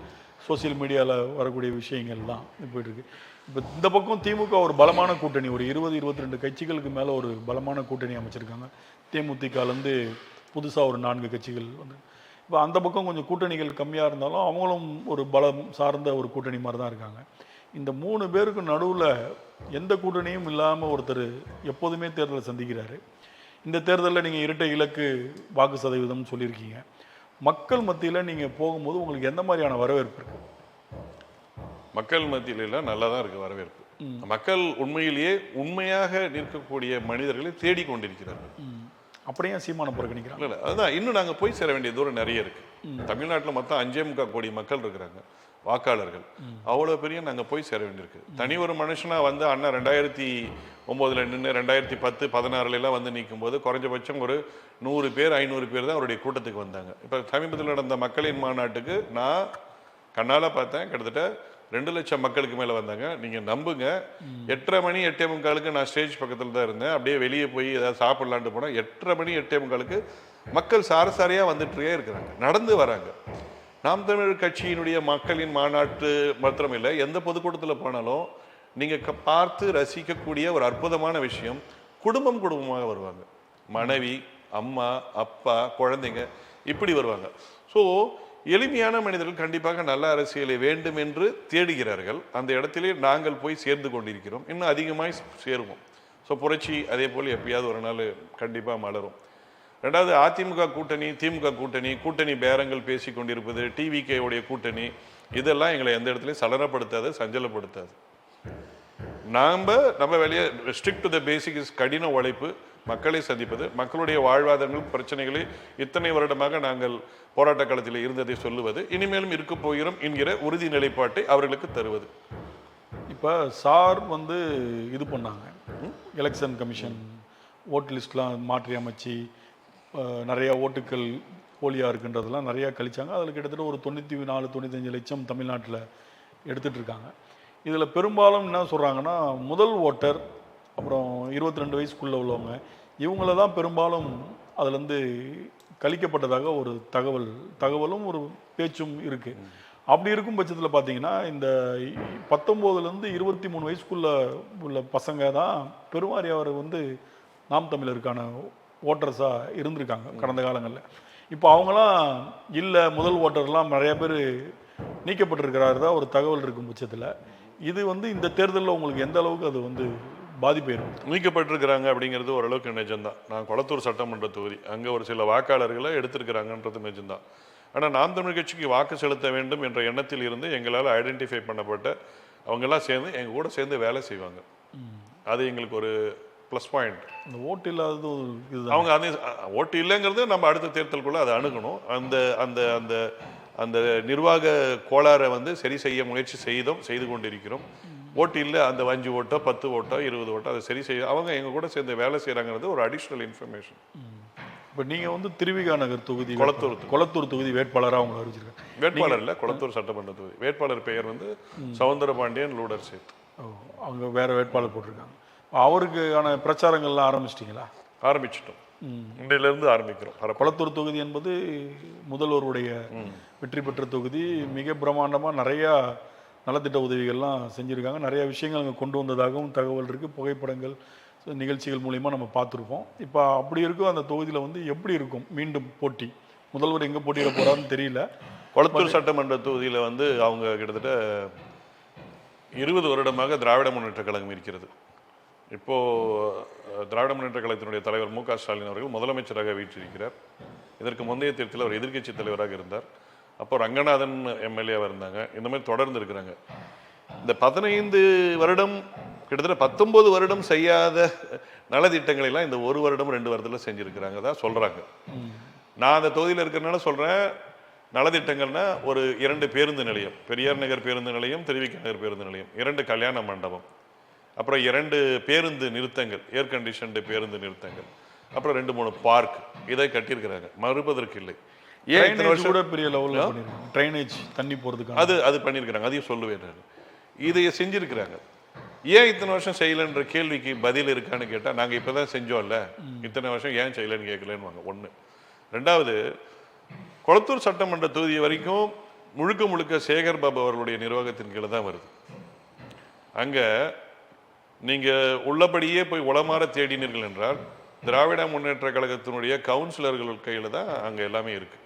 சோசியல் மீடியாவில் வரக்கூடிய விஷயங்கள்லாம் போயிட்டுருக்கு. இப்போ இந்த பக்கம் திமுக ஒரு பலமான கூட்டணி, ஒரு 20-22 கட்சிகளுக்கு மேலே ஒரு பலமான கூட்டணி அமைச்சிருக்காங்க. தேமுதிகலேருந்து புதுசாக ஒரு 4 கட்சிகள் வந்து. இப்போ அந்த பக்கம் கொஞ்சம் கூட்டணிகள் கம்மியாக இருந்தாலும் அவங்களும் ஒரு பலம் சார்ந்த ஒரு கூட்டணி மாதிரி தான் இருக்காங்க. இந்த 3 பேருக்கு நடுவில் எந்த கூட்டணியும் இல்லாமல் ஒருத்தர் எப்போதுமே தேர்தலை சந்திக்கிறாரு. இந்த தேர்தலில் நீங்கள் இரட்டை இலக்கு வாக்கு சதவீதம் சொல்லியிருக்கீங்க. மக்கள் மத்தியில் நீங்கள் போகும்போது உங்களுக்கு எந்த மாதிரியான வரவேற்பு இருக்குது? மக்கள் மத்தியிலாம் நல்லா தான் இருக்குது வரவேற்பு. மக்கள் உண்மையிலேயே உண்மையாக நிற்கக்கூடிய மனிதர்களை தேடிக்கொண்டிருக்கிறார்கள். அப்படியே சீமான புறக்கணிக்கிறாங்க. இல்லை, அதுதான் இன்னும் நாங்கள் போய் சேர வேண்டிய தூரம் நிறைய இருக்குது. தமிழ்நாட்டில் மொத்தம் 5.25 கோடி மக்கள் இருக்கிறாங்க, வாக்காளர்கள். அவ்வளோ பெரிய நாங்கள் போய் சேர வேண்டியிருக்கு. தனி ஒரு மனுஷனாக வந்து அண்ணா 2009 நின்று 2010, 2016 வந்து நிற்கும் போது குறைஞ்சபட்சம் ஒரு 100 பேர் 500 பேர் தான் அவருடைய கூட்டத்துக்கு வந்தாங்க. இப்போ சமீபத்தில் நடந்த மக்களின் மாநாட்டுக்கு நான் கண்ணால் பார்த்தேன், கிட்டத்தட்ட 2 லட்சம் மக்களுக்கு மேலே வந்தாங்க. நீங்கள் நம்புங்க, 8:30 மணி 8:45 நான் ஸ்டேஜ் பக்கத்தில் தான் இருந்தேன். அப்படியே வெளியே போய் ஏதாவது சாப்பிட்லான்ட்டு போனால் 8:30 மணி 8:45 மக்கள் சாரசாரியாக வந்துட்டே இருக்கிறாங்க, நடந்து வராங்க. நாம் தமிழர் கட்சியினுடைய மக்களின் மாநாட்டு மாத்திரம் இல்லை, எந்த பொதுக்கூட்டத்தில் போனாலும் நீங்க பார்த்து ரசிக்கக்கூடிய ஒரு அற்புதமான விஷயம், குடும்பம் குடும்பமாக வருவாங்க. மனைவி, அம்மா, அப்பா, குழந்தைங்க இப்படி வருவாங்க. ஸோ எளிமையான மனிதர்கள் கண்டிப்பாக நல்ல அரசியலை வேண்டும் என்று தேடுகிறார்கள். அந்த இடத்திலே நாங்கள் போய் சேர்ந்து கொண்டிருக்கிறோம். இன்னும் அதிகமாய் சேருவோம். ஸோ புரட்சி அதே போல் எப்பயாவது ஒரு நாள் கண்டிப்பாக மலரும். ரெண்டாவது, அதிமுக கூட்டணி, திமுக கூட்டணி, கூட்டணி பேரங்கள் பேசி கொண்டிருப்பது, டிவிகேவுடைய கூட்டணி, இதெல்லாம் எங்களை எந்த இடத்துலையும் சலனப்படுத்தாது, சஞ்சலப்படுத்தாது. நம்ம வேலையை strict to the basic is கடின உழைப்பு, மக்களை சந்திப்பது, மக்களுடைய வாழ்வாதாரங்கள் பிரச்சனைகளை இத்தனை வருடமாக நாங்கள் போராட்ட காலத்தில் இருந்ததை சொல்லுவது, இனிமேலும் இருக்க போகிறோம் என்கிற உறுதி நிலைப்பாட்டை அவர்களுக்கு தருவது. இப்போ சார் வந்து இது பண்ணாங்க, எலெக்ஷன் கமிஷன் ஓட்டு லிஸ்ட்லாம் மாற்றி அமைச்சு நிறையா ஓட்டுக்கள் போலியாக இருக்குன்றதெல்லாம் நிறையா கழிச்சாங்க. அதில் கிட்டத்தட்ட ஒரு 94-95 லட்சம் தமிழ்நாட்டில் எடுத்துகிட்டு இருக்காங்க. இதில் பெரும்பாலும் என்ன சொல்கிறாங்கன்னா, முதல் ஓட்டர், அப்புறம் 22 வயசுக்குள்ளே உள்ளவங்க, இவங்கள தான் பெரும்பாலும் அதுலேருந்து கழிக்கப்பட்டதாக ஒரு தகவலும் ஒரு பேச்சும் இருக்குது. அப்படி இருக்கும் பட்சத்தில் பார்த்தீங்கன்னா, இந்த 19லேருந்து 23 வயசுக்குள்ள உள்ள பசங்க தான் பெருவாரியார் வந்து நாம் தமிழருக்கான ஓட்டர்ஸாக இருந்திருக்காங்க கடந்த காலங்களில். இப்போ அவங்களாம் இல்லை, முதல் ஓட்டர்லாம் நிறைய பேர் நீக்கப்பட்டிருக்கிறாரு தான் ஒரு தகவல் இருக்கும் பட்சத்தில், இது வந்து இந்த தேர்தலில் உங்களுக்கு எந்த அளவுக்கு அது வந்து பாதிப்பு ஏற்படும்? நீக்கப்பட்டிருக்கிறாங்க அப்படிங்கிறது ஓரளவுக்கு நிஜம்தான். நான் கொளத்தூர் சட்டமன்ற தொகுதி, அங்கே ஒரு சில வாக்காளர்களை எடுத்திருக்கிறாங்கன்றது நிஜம்தான். ஆனால் நாம் தமிழ் கட்சிக்கு வாக்கு செலுத்த வேண்டும் என்ற எண்ணத்தில் இருந்து எங்களால் ஐடென்டிஃபை பண்ணப்பட்ட அவங்கெல்லாம் சேர்ந்து எங்கள் கூட சேர்ந்து வேலை செய்வாங்க. அது எங்களுக்கு ஒரு ப்ளஸ் பாயிண்ட். இந்த ஓட்டு இல்லாதது அவங்க அதே ஓட்டு இல்லைங்கிறது நம்ம அடுத்த தேர்தலுக்குள்ளே அதை அணுகணும். அந்த அந்த அந்த அந்த நிர்வாக கோளாறை வந்து சரி செய்ய முயற்சி செய்து கொண்டிருக்கிறோம். ஓட்டு இல்லை, அந்த 5 ஓட்டோ 10 ஓட்டோ 20 ஓட்டோ அதை சரி செய்ய அவங்க எங்கள் கூட சேர்ந்து வேலை செய்கிறாங்கிறது ஒரு அடிஷ்னல் இன்ஃபர்மேஷன். இப்போ நீங்கள் வந்து திருவிகா நகர் தொகுதி, கொளத்தூர் தொகுதி வேட்பாளராக அவங்களை அறிவிச்சிருக்கேன். வேட்பாளர் இல்லை, கொளத்தூர் சட்டமன்ற தொகுதி வேட்பாளர் பெயர் வந்து சவுந்தரபாண்டியன் லூடர் சேத். அவங்க வேற வேட்பாளர் போட்டிருக்காங்க. அவருக்கான பிரச்சாரங்கள்லாம் ஆரம்பிச்சிட்டிங்களா? ஆரம்பிச்சிட்டோம், இன்றையிலிருந்து ஆரம்பிக்கிறோம். கொளத்தூர் தொகுதி என்பது முதல்வருடைய வெற்றி பெற்ற தொகுதி. மிக பிரம்மாண்டமாக நிறையா நலத்திட்ட உதவிகள்லாம் செஞ்சுருக்காங்க. நிறைய விஷயங்கள் அங்கே கொண்டு வந்ததாகவும் தகவல் இருக்குது. புகைப்படங்கள், நிகழ்ச்சிகள் மூலிமா நம்ம பார்த்துருப்போம். இப்போ அப்படி இருக்கும் அந்த தொகுதியில் வந்து எப்படி இருக்கும் மீண்டும் போட்டி? முதல்வர் எங்கே போட்டியிட போகிறாருன்னு தெரியல. கொளத்தூர் சட்டமன்ற தொகுதியில் வந்து அவங்க கிட்டத்தட்ட 20 வருடமாக திராவிட முன்னேற்ற கழகம் இருக்கிறது. இப்போது திராவிட முன்னேற்ற கழகத்தினுடைய தலைவர் மு.க. ஸ்டாலின் அவர்கள் முதலமைச்சராக வீற்றிருக்கிறார். இதற்கு முந்தைய தேர்தலில் அவர் எதிர்க்கட்சி தலைவராக இருந்தார். அப்போ ரங்கநாதன் எம்எல்ஏவாக இருந்தாங்க. இந்த மாதிரி தொடர்ந்து இருக்கிறாங்க. இந்த 15 வருடம் கிட்டத்தட்ட 19 வருடம் செய்யாத நலத்திட்டங்களை எல்லாம் இந்த 1 வருடம் 2 வருடத்தில் செஞ்சுருக்கிறாங்க தான் சொல்கிறாங்க. நான் அந்த தொகுதியில் இருக்கிறனால சொல்கிறேன், நலத்திட்டங்கள்னா ஒரு 2 பேருந்து நிலையம், பெரியார் நகர் பேருந்து நிலையம், திருவிக நகர் பேருந்து நிலையம், 2 கல்யாண மண்டபம், அப்புறம் 2 பேருந்து நிறுத்தங்கள், ஏர் கண்டிஷன்டு பேருந்து நிறுத்தங்கள், அப்புறம் 2-3 பார்க், இதை கட்டியிருக்கிறாங்க. மறுப்பதற்கு இல்லை. ஏன் இத்தனை வருஷம் கூட பெரிய லெவலில் ட்ரைனேஜ் தண்ணி போகிறதுக்கு அது பண்ணியிருக்கிறாங்க. அதையும் சொல்லுவேன் நான். இதை செஞ்சிருக்கிறாங்க. ஏன் இத்தனை வருஷம் செய்யலைன்ற கேள்விக்கு பதில் இருக்கான்னு கேட்டால், நாங்கள் இப்போ தான் செஞ்சோம்ல, இத்தனை வருஷம் ஏன் செய்யலைன்னு கேட்கலன்னு வாங்க. 1. 2வது, கொளத்தூர் சட்டமன்ற தொகுதி வரைக்கும் முழுக்க சேகர் பாபு அவர்களுடைய நிர்வாகத்தின் கீழே தான் வருது. அங்கே நீங்கள் உள்ளபடியே போய் உளமாற தேடினீர்கள் என்றால், திராவிட முன்னேற்ற கழகத்தினுடைய கவுன்சிலர்கள் கையில் தான் அங்கே எல்லாமே இருக்குது.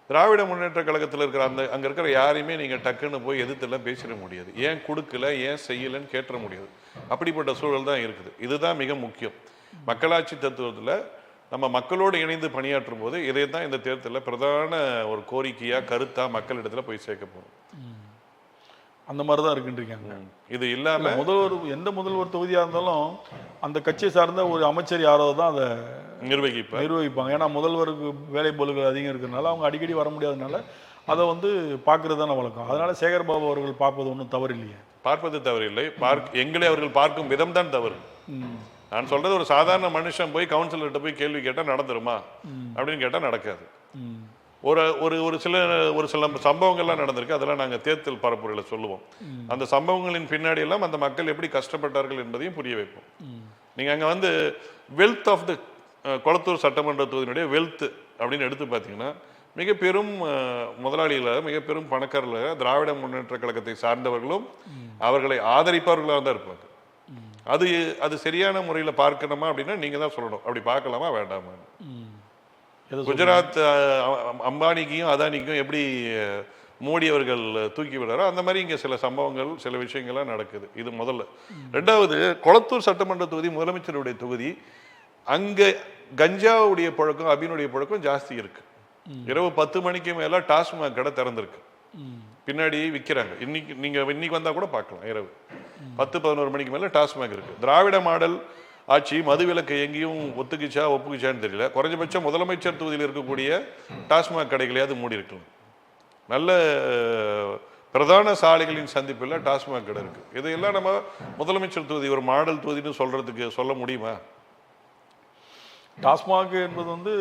திராவிட முன்னேற்ற கழகத்தில் இருக்கிற அங்கே இருக்கிற யாரையுமே நீங்கள் டக்குன்னு போய் எதிர்த்தெல்லாம் பேசிட முடியாது. ஏன் கொடுக்கல, ஏன் செய்யலைன்னு கேட்டுற முடியாது. அப்படிப்பட்ட சூழல் தான் இருக்குது. இதுதான் மிக முக்கியம். மக்களாட்சி தத்துவத்தில் நம்ம மக்களோடு இணைந்து பணியாற்றும் போது இதை தான் இந்த தேர்தலில் பிரதான ஒரு கோரிக்கையாக, கருத்தாக மக்களிடத்தில் போய் சேர்க்க போகிறோம். அந்த மாதிரி தான் இருக்குன்றீங்க. இது இல்லாமல் எந்த முதல்வர் தொகுதியாக இருந்தாலும் அந்த கட்சியை சார்ந்த ஒரு அமைச்சர் யாரோ தான் அதை நிர்வகிப்பாங்க. ஏன்னா முதல்வருக்கு வேலை பொருள்கள் அதிகம் இருக்கிறதுனால அவங்க அடிக்கடி வர முடியாதனால அதை வந்து பார்க்கறது தானே வழக்கம். அதனால சேகர் பாபு அவர்கள் பார்ப்பது ஒன்றும் தவறு இல்லையே. பார்ப்பது தவறில்லை, எங்களை அவர்கள் பார்க்கும் விதம் தான் தவறு. நான் சொல்றது, ஒரு சாதாரண மனுஷன் போய் கவுன்சிலர்கிட்ட போய் கேள்வி கேட்டால் நடந்துருமா அப்படின்னு கேட்டால் நடக்காது. ஒரு சில சம்பவங்கள்லாம் நடந்திருக்கு. அதெல்லாம் நாங்கள் தேர்தல் பரப்புரையில் சொல்லுவோம். அந்த சம்பவங்களின் பின்னாடி எல்லாம் அந்த மக்கள் எப்படி கஷ்டப்பட்டார்கள் என்பதையும் புரிய வைப்போம். நீங்கள் அங்கே வந்து வெல்த் ஆஃப் த கொளத்தூர் சட்டமன்ற தொகுதியினுடைய வெல்த் அப்படின்னு எடுத்து பார்த்தீங்கன்னா, மிக பெரும் முதலாளிகளாக, மிக பெரும் பணக்காரர்களாக திராவிட முன்னேற்ற கழகத்தை சார்ந்தவர்களும் அவர்களை ஆதரிப்பவர்களாக தான் இருப்பாங்க. அது அது சரியான முறையில் பார்க்கணுமா அப்படின்னா நீங்க தான் சொல்லணும். அப்படி பார்க்கலாமா வேண்டாமா? குஜராத் அம்பானிக்கும் அதானிக்கும் எப்படி மோடி அவர்கள் தூக்கி விடுறாரோ அந்த மாதிரி இங்கே சில சம்பவங்கள், சில விஷயங்கள்லாம் நடக்குது. இது முதல்ல. ரெண்டாவது, கொளத்தூர் சட்டமன்ற தொகுதி முதலமைச்சருடைய தொகுதி. அங்கே கஞ்சாவுடைய பழக்கம், அபினுடைய பழக்கம் ஜாஸ்தி இருக்கு. இரவு 10 மணிக்கு மேல டாஸ்மாக் கடை திறந்திருக்கு. பின்னாடி விற்கிறாங்க. இன்னைக்கு வந்தா கூட பார்க்கலாம். இரவு 10-11 மணிக்கு மேல டாஸ்மாக் இருக்கு. திராவிட மாடல் ஆட்சி மதுவிலக்கு எங்கேயும் ஒப்புக்குச்சான்னு தெரியல. குறைஞ்சபட்சம் முதலமைச்சர் தொகுதியில் இருக்கக்கூடிய டாஸ்மாக் கடைகளையாவது மூடி இருக்கலாம். நல்ல பிரதான சாலைகளின் சந்திப்பில் டாஸ்மாக் கடை இருக்கு. இதையெல்லாம் நம்ம முதலமைச்சர் தொகுதி ஒரு மாடல் தொகுதின்னு சொல்ல முடியுமா? டாஸ்மாக் என்பது வந்து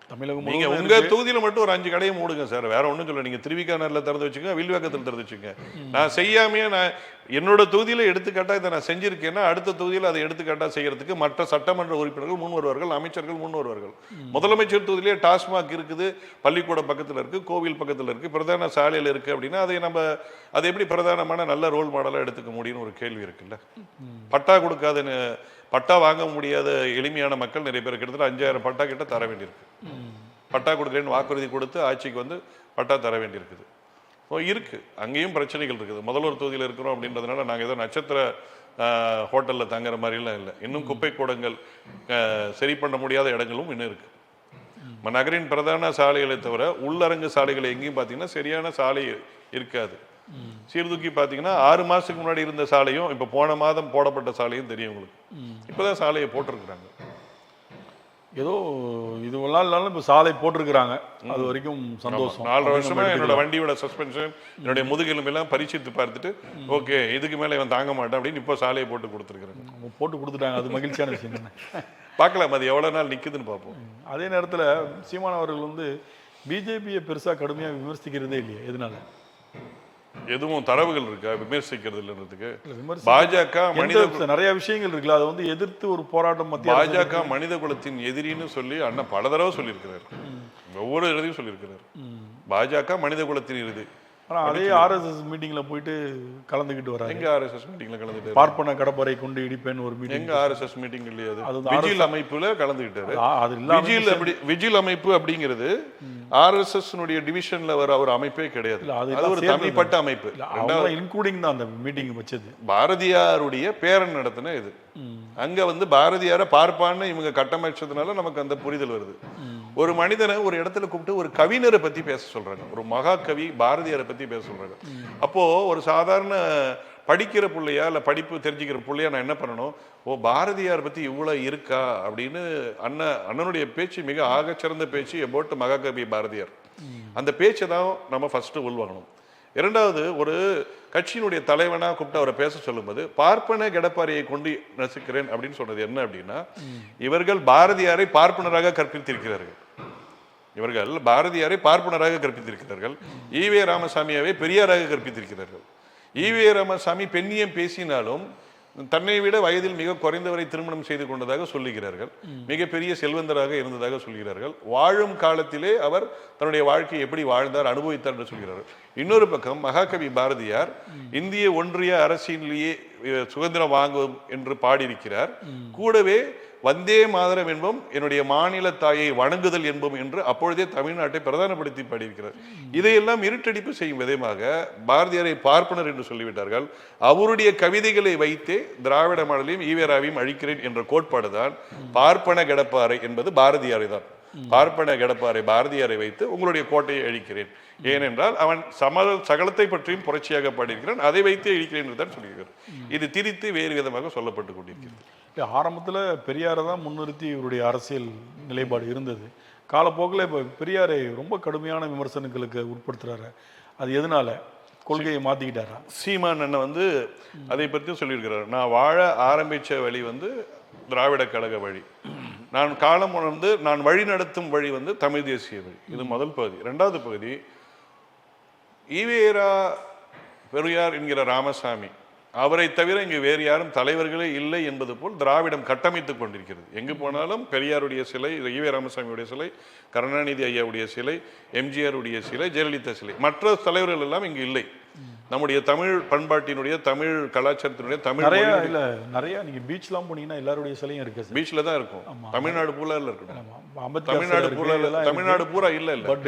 தமிழகம் நீங்க உங்க தொகுதியில மட்டும் ஒரு 5 கடையை மூடுங்க சார். வேற ஒன்றும் சொல்ல. நீங்க திருவிக்கானர்ல திறந்து வச்சுங்க, வில்வாக்கத்தில் திறந்து வச்சுங்க. நான் செய்யாமையே நான் என்னோட தொகுதியில எடுத்துக்காட்டா இதை நான் செஞ்சிருக்கேன்னா அடுத்த தொகுதியில் அதை எடுத்துக்காட்டா செய்யறதுக்கு மற்ற சட்டமன்ற உறுப்பினர்கள் முன் வருவார்கள், அமைச்சர்கள் முன் வருவார்கள். முதலமைச்சர் தொகுதியிலே டாஸ்மாக் இருக்குது, பள்ளிக்கூடம் பக்கத்தில் இருக்கு, கோவில் பக்கத்தில் இருக்கு, பிரதான சாலையில் இருக்கு அப்படின்னா அதை எப்படி பிரதானமான நல்ல ரோல் மாடலா எடுத்துக்க முடியும்னு ஒரு கேள்வி இருக்குல்ல. பட்டா கொடுக்காதுன்னு, பட்டா வாங்க முடியாத எளிமையான மக்கள் நிறைய பேர் கிட்டத்தட்ட 5000 பட்டா கிட்ட தர வேண்டியிருக்கு. பட்டா கொடுக்குறேன்னு வாக்குறுதி கொடுத்து ஆட்சிக்கு வந்து பட்டா தர வேண்டியிருக்குது. ஸோ இருக்கு, அங்கேயும் பிரச்சனைகள் இருக்குது. முதல்வர் தொகுதியில் இருக்கிறோம் அப்படின்றதுனால நாங்கள் ஏதோ நட்சத்திர ஹோட்டலில் தங்குற மாதிரிலாம் இல்லை. இன்னும் குப்பை கூடங்கள் சரி பண்ண முடியாத இடங்களும் இன்னும் இருக்கு. நகரின் பிரதான சாலைகளை தவிர உள்ளரங்கு சாலைகளை எங்கேயும் பார்த்தீங்கன்னா சரியான சாலை இருக்காது. சீர்தூக்கி பார்த்தீங்கன்னா 6 மாசத்துக்கு முன்னாடி இருந்த சாலையும் இப்போ போன மாதம் போடப்பட்ட சாலையும் தெரியும் உங்களுக்கு. இப்போதான் சாலையை போட்டிருக்கிறாங்க. ஏதோ இது இல்லாலும் இப்போ சாலை போட்டிருக்கிறாங்க. அது வரைக்கும் சந்தோஷம். 4 வருஷமா என்னோட வண்டியோட சஸ்பென்ஷன், என்னுடைய முதுகெலும்பெல்லாம் பரிசித்து பார்த்துட்டு ஓகே இதுக்கு மேலே இவன் தாங்க மாட்டான் அப்படின்னு இப்போ சாலையை போட்டு கொடுத்துருக்குறாங்க. போட்டு கொடுத்துட்டாங்க. அது மகிழ்ச்சியான விஷயம் தானே. பார்க்கலாம் அது எவ்வளோ நாள் நிற்குதுன்னு பார்ப்போம். அதே நேரத்தில் சீமான் அவர்கள் வந்து பிஜேபியை பெருசாக கடுமையாக விமர்சிக்கிறதே இல்லையா? எதனால? எதுவும் தரவுகள் இருக்கா விமர்சிக்கிறது இல்லைன்றதுக்கு? பாஜக நிறைய விஷயங்கள் இருக்குல்ல, அதை வந்து எதிர்த்து ஒரு போராட்டம். பாஜக மனித குலத்தின் எதிரின்னு சொல்லி அண்ணா பல தடவை சொல்லியிருக்கிறார். ஒவ்வொரு இடத்தையும் சொல்லியிருக்கிறார். பாஜக மனித குலத்தின் எதிரி. ஆனால் அதே RSS மீட்டிங்ல போயிட்டு கலந்துக்கிட்டு வராங்க. எங்க RSS மீட்டிங்ல கலந்துட்டு பார்ப்பன கடப்பரை கொண்டு இடிப்பேன் ஒரு மீட்டிங். எங்க RSS மீட்டிங் இல்லையா? அது விஜில் அமைப்புல கலந்துக்கிட்டாரு. விஜில் அமைப்பு அப்படிங்கிறது RSS டிவிஷன்ல வர ஒரு அமைப்பே கிடையாது. அது ஒரு தனிப்பட்ட அமைப்பு. இன்க்ளூடிங் தான் அந்த மீட்டிங் வச்சது. பாரதியாருடைய பேரன் நடத்தின இது. அங்க வந்து பாரதியாரை பார்ப்பான்னு இவங்க கட்டமைச்சதுனால நமக்கு அந்த புரிதல் வருது. ஒரு மனிதனை ஒரு இடத்துல கூப்பிட்டு ஒரு கவிஞரை பத்தி பேச சொல்றாங்க, ஒரு மகா கவி பாரதியாரை பத்தி பேச சொல்றாங்க. அப்போ ஒரு சாதாரண படிக்கிற பிள்ளையா இல்ல படிப்பு தெரிஞ்சுக்கிற பிள்ளையா நான் என்ன பண்ணணும், பாரதியார் பத்தி இவ்வளவு இருக்கா அப்படின்னு அண்ணனுடைய பேச்சு மிக ஆகச்சிறந்த பேச்சு எபோட் மகாகவி பாரதியார். அந்த பேச்சை தான் நம்ம ஃபர்ஸ்ட் உள்வாங்கணும். இரண்டாவது, ஒரு கட்சியினுடைய தலைவனா கூப்பிட்டு அவரை பேச சொல்லும்போது பார்ப்பன கடப்பாரியை கொண்டு நசுக்கிறேன் அப்படின்னு சொன்னது என்ன அப்படின்னா, இவர்கள் பாரதியாரை பார்ப்பனராக கற்பித்திருக்கிறார்கள். இவர்கள் பாரதியாரை பார்ப்பனராக கற்பித்திருக்கிறார்கள். ஈவே ராமசாமியாவை பெரியாராக கற்பித்திருக்கிறார்கள். ஈவே ராமசாமி பெண்ணியம் பேசினாலும் தன்னை விட வயதில் மிக குறைந்தவரை திருமணம் செய்து கொண்டதாக சொல்லுகிறார்கள். மிகப்பெரிய செல்வந்தராக இருந்ததாக சொல்கிறார்கள். வாழும் காலத்திலே அவர் தன்னுடைய வாழ்க்கையை எப்படி வாழ்ந்தார், அனுபவித்தார் என்று சொல்கிறார்கள். இன்னொரு பக்கம் மகாகவி பாரதியார் இந்திய ஒன்றிய அரசியலிலேயே சுதந்திரம் வாங்குவோம் என்று பாடியிருக்கிறார். கூடவே வந்தே மாதரம் என்போம் என்னுடைய மாநில தாயை வணங்குதல் என்போம் என்று அப்பொழுதே தமிழ்நாட்டை பிரதானப்படுத்தி பாடியிருக்கிறார். இதையெல்லாம் இருட்டடிப்பு செய்யும் விதமாக பாரதியாரை பார்ப்பனர் என்று சொல்லிவிட்டார்கள். அவருடைய கவிதைகளை வைத்தே திராவிட மாடலையும் ஈவேராவையும் அழிக்கிறேன் என்ற கோட்பாடுதான் பார்ப்பன கடப்பாறை என்பது பாரதியாரை தான். பார்ப்பன கடப்பாறை பாரதியாரை வைத்து உங்களுடைய கோட்டையை அழிக்கிறேன், ஏனென்றால் அவன் சகலத்தை பற்றியும் புரட்சியாக பாடியிருக்கிறான், அதை வைத்து அழிக்கிறேன் என்று தான் சொல்லியிருக்கிறார். இது திரித்து வேறு விதமாக சொல்லப்பட்டு கொண்டிருக்கிறது. ஆரம்பத்தில் பெரியாரை தான் முன்னிறுத்தி இவருடைய அரசியல் நிலைப்பாடு இருந்தது. காலப்போக்கில் இப்போ பெரியாரை ரொம்ப கடுமையான விமர்சனங்களுக்கு உட்படுத்துறாரு. அது எதனால? கொள்கையை மாற்றிக்கிட்டாரா? சீமான் அண்ணன் வந்து அதை பற்றியும் சொல்லியிருக்கிறார். நான் வாழ ஆரம்பித்த வழி வந்து திராவிட கழக வழி, நான் காலம் உணர்ந்து நான் வழி நடத்தும் வழி வந்து தமிழ் தேசிய வழி. இது முதல் பகுதி. இரண்டாவது பகுதி, ஈவேரா பெரியார் என்கிற ராமசாமி அவரை தவிர இங்கு வேறு யாரும் தலைவர்களே இல்லை என்பது போல் திராவிடம் கட்டமைத்துக் கொண்டிருக்கிறது. எங்கு போனாலும் பெரியாருடைய சிலை, ஈவே ராமசாமியுடைய சிலை, கருணாநிதி ஐயாவுடைய சிலை, எம்ஜிஆர் உடைய சிலை, ஜெயலலிதா சிலை, மற்ற தலைவர்கள் எல்லாம் இங்கு இல்லை. நம்முடைய தமிழ் பண்பாட்டினுடைய, தமிழ் கலாச்சாரத்தினுடைய, தமிழ் நிறைய நீங்க பீச்லாம் போனீங்கன்னா எல்லாருடைய சிலையும் இருக்கு. பீச்ல தான் இருக்கும். தமிழ்நாடு பூரா இருக்கணும். தமிழ்நாடு தமிழ்நாடு பூரா இல்ல. பட்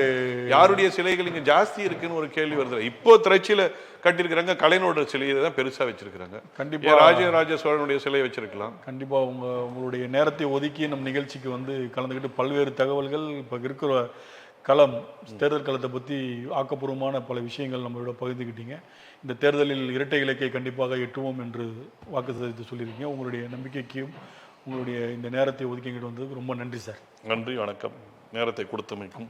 யாருடைய சிலைகள் இங்க ஜாஸ்தி இருக்குன்னு ஒரு கேள்வி வருது. இப்போ திருச்சியில கட்டியிருக்கிறாங்க கலைஞரோட சிலையை தான் பெருசா வச்சிருக்காங்க. கண்டிப்பா ராஜராஜ சோழனுடைய சிலையை வச்சிருக்கலாம். கண்டிப்பா உங்களுடைய நேரத்தை ஒதுக்கி நம் நிகழ்ச்சிக்கு வந்து கலந்துக்கிட்டு பல்வேறு தகவல்கள், இப்போ இருக்கிற களம், தேர்தல் களத்தை பற்றி ஆக்கப்பூர்வமான பல விஷயங்கள் நம்மளோட பகிர்ந்துக்கிட்டீங்க. இந்த தேர்தலில் இரட்டை இலக்கை கண்டிப்பாக எட்டுவோம் என்று வாக்குறுதி சொல்லியிருக்கீங்க. உங்களுடைய நம்பிக்கைக்கும் உங்களுடைய இந்த நேரத்தை ஒதுக்கிக்கிட்டு வந்ததுக்கு ரொம்ப நன்றி சார். நன்றி, வணக்கம். நேரத்தை கொடுத்தமைக்கும்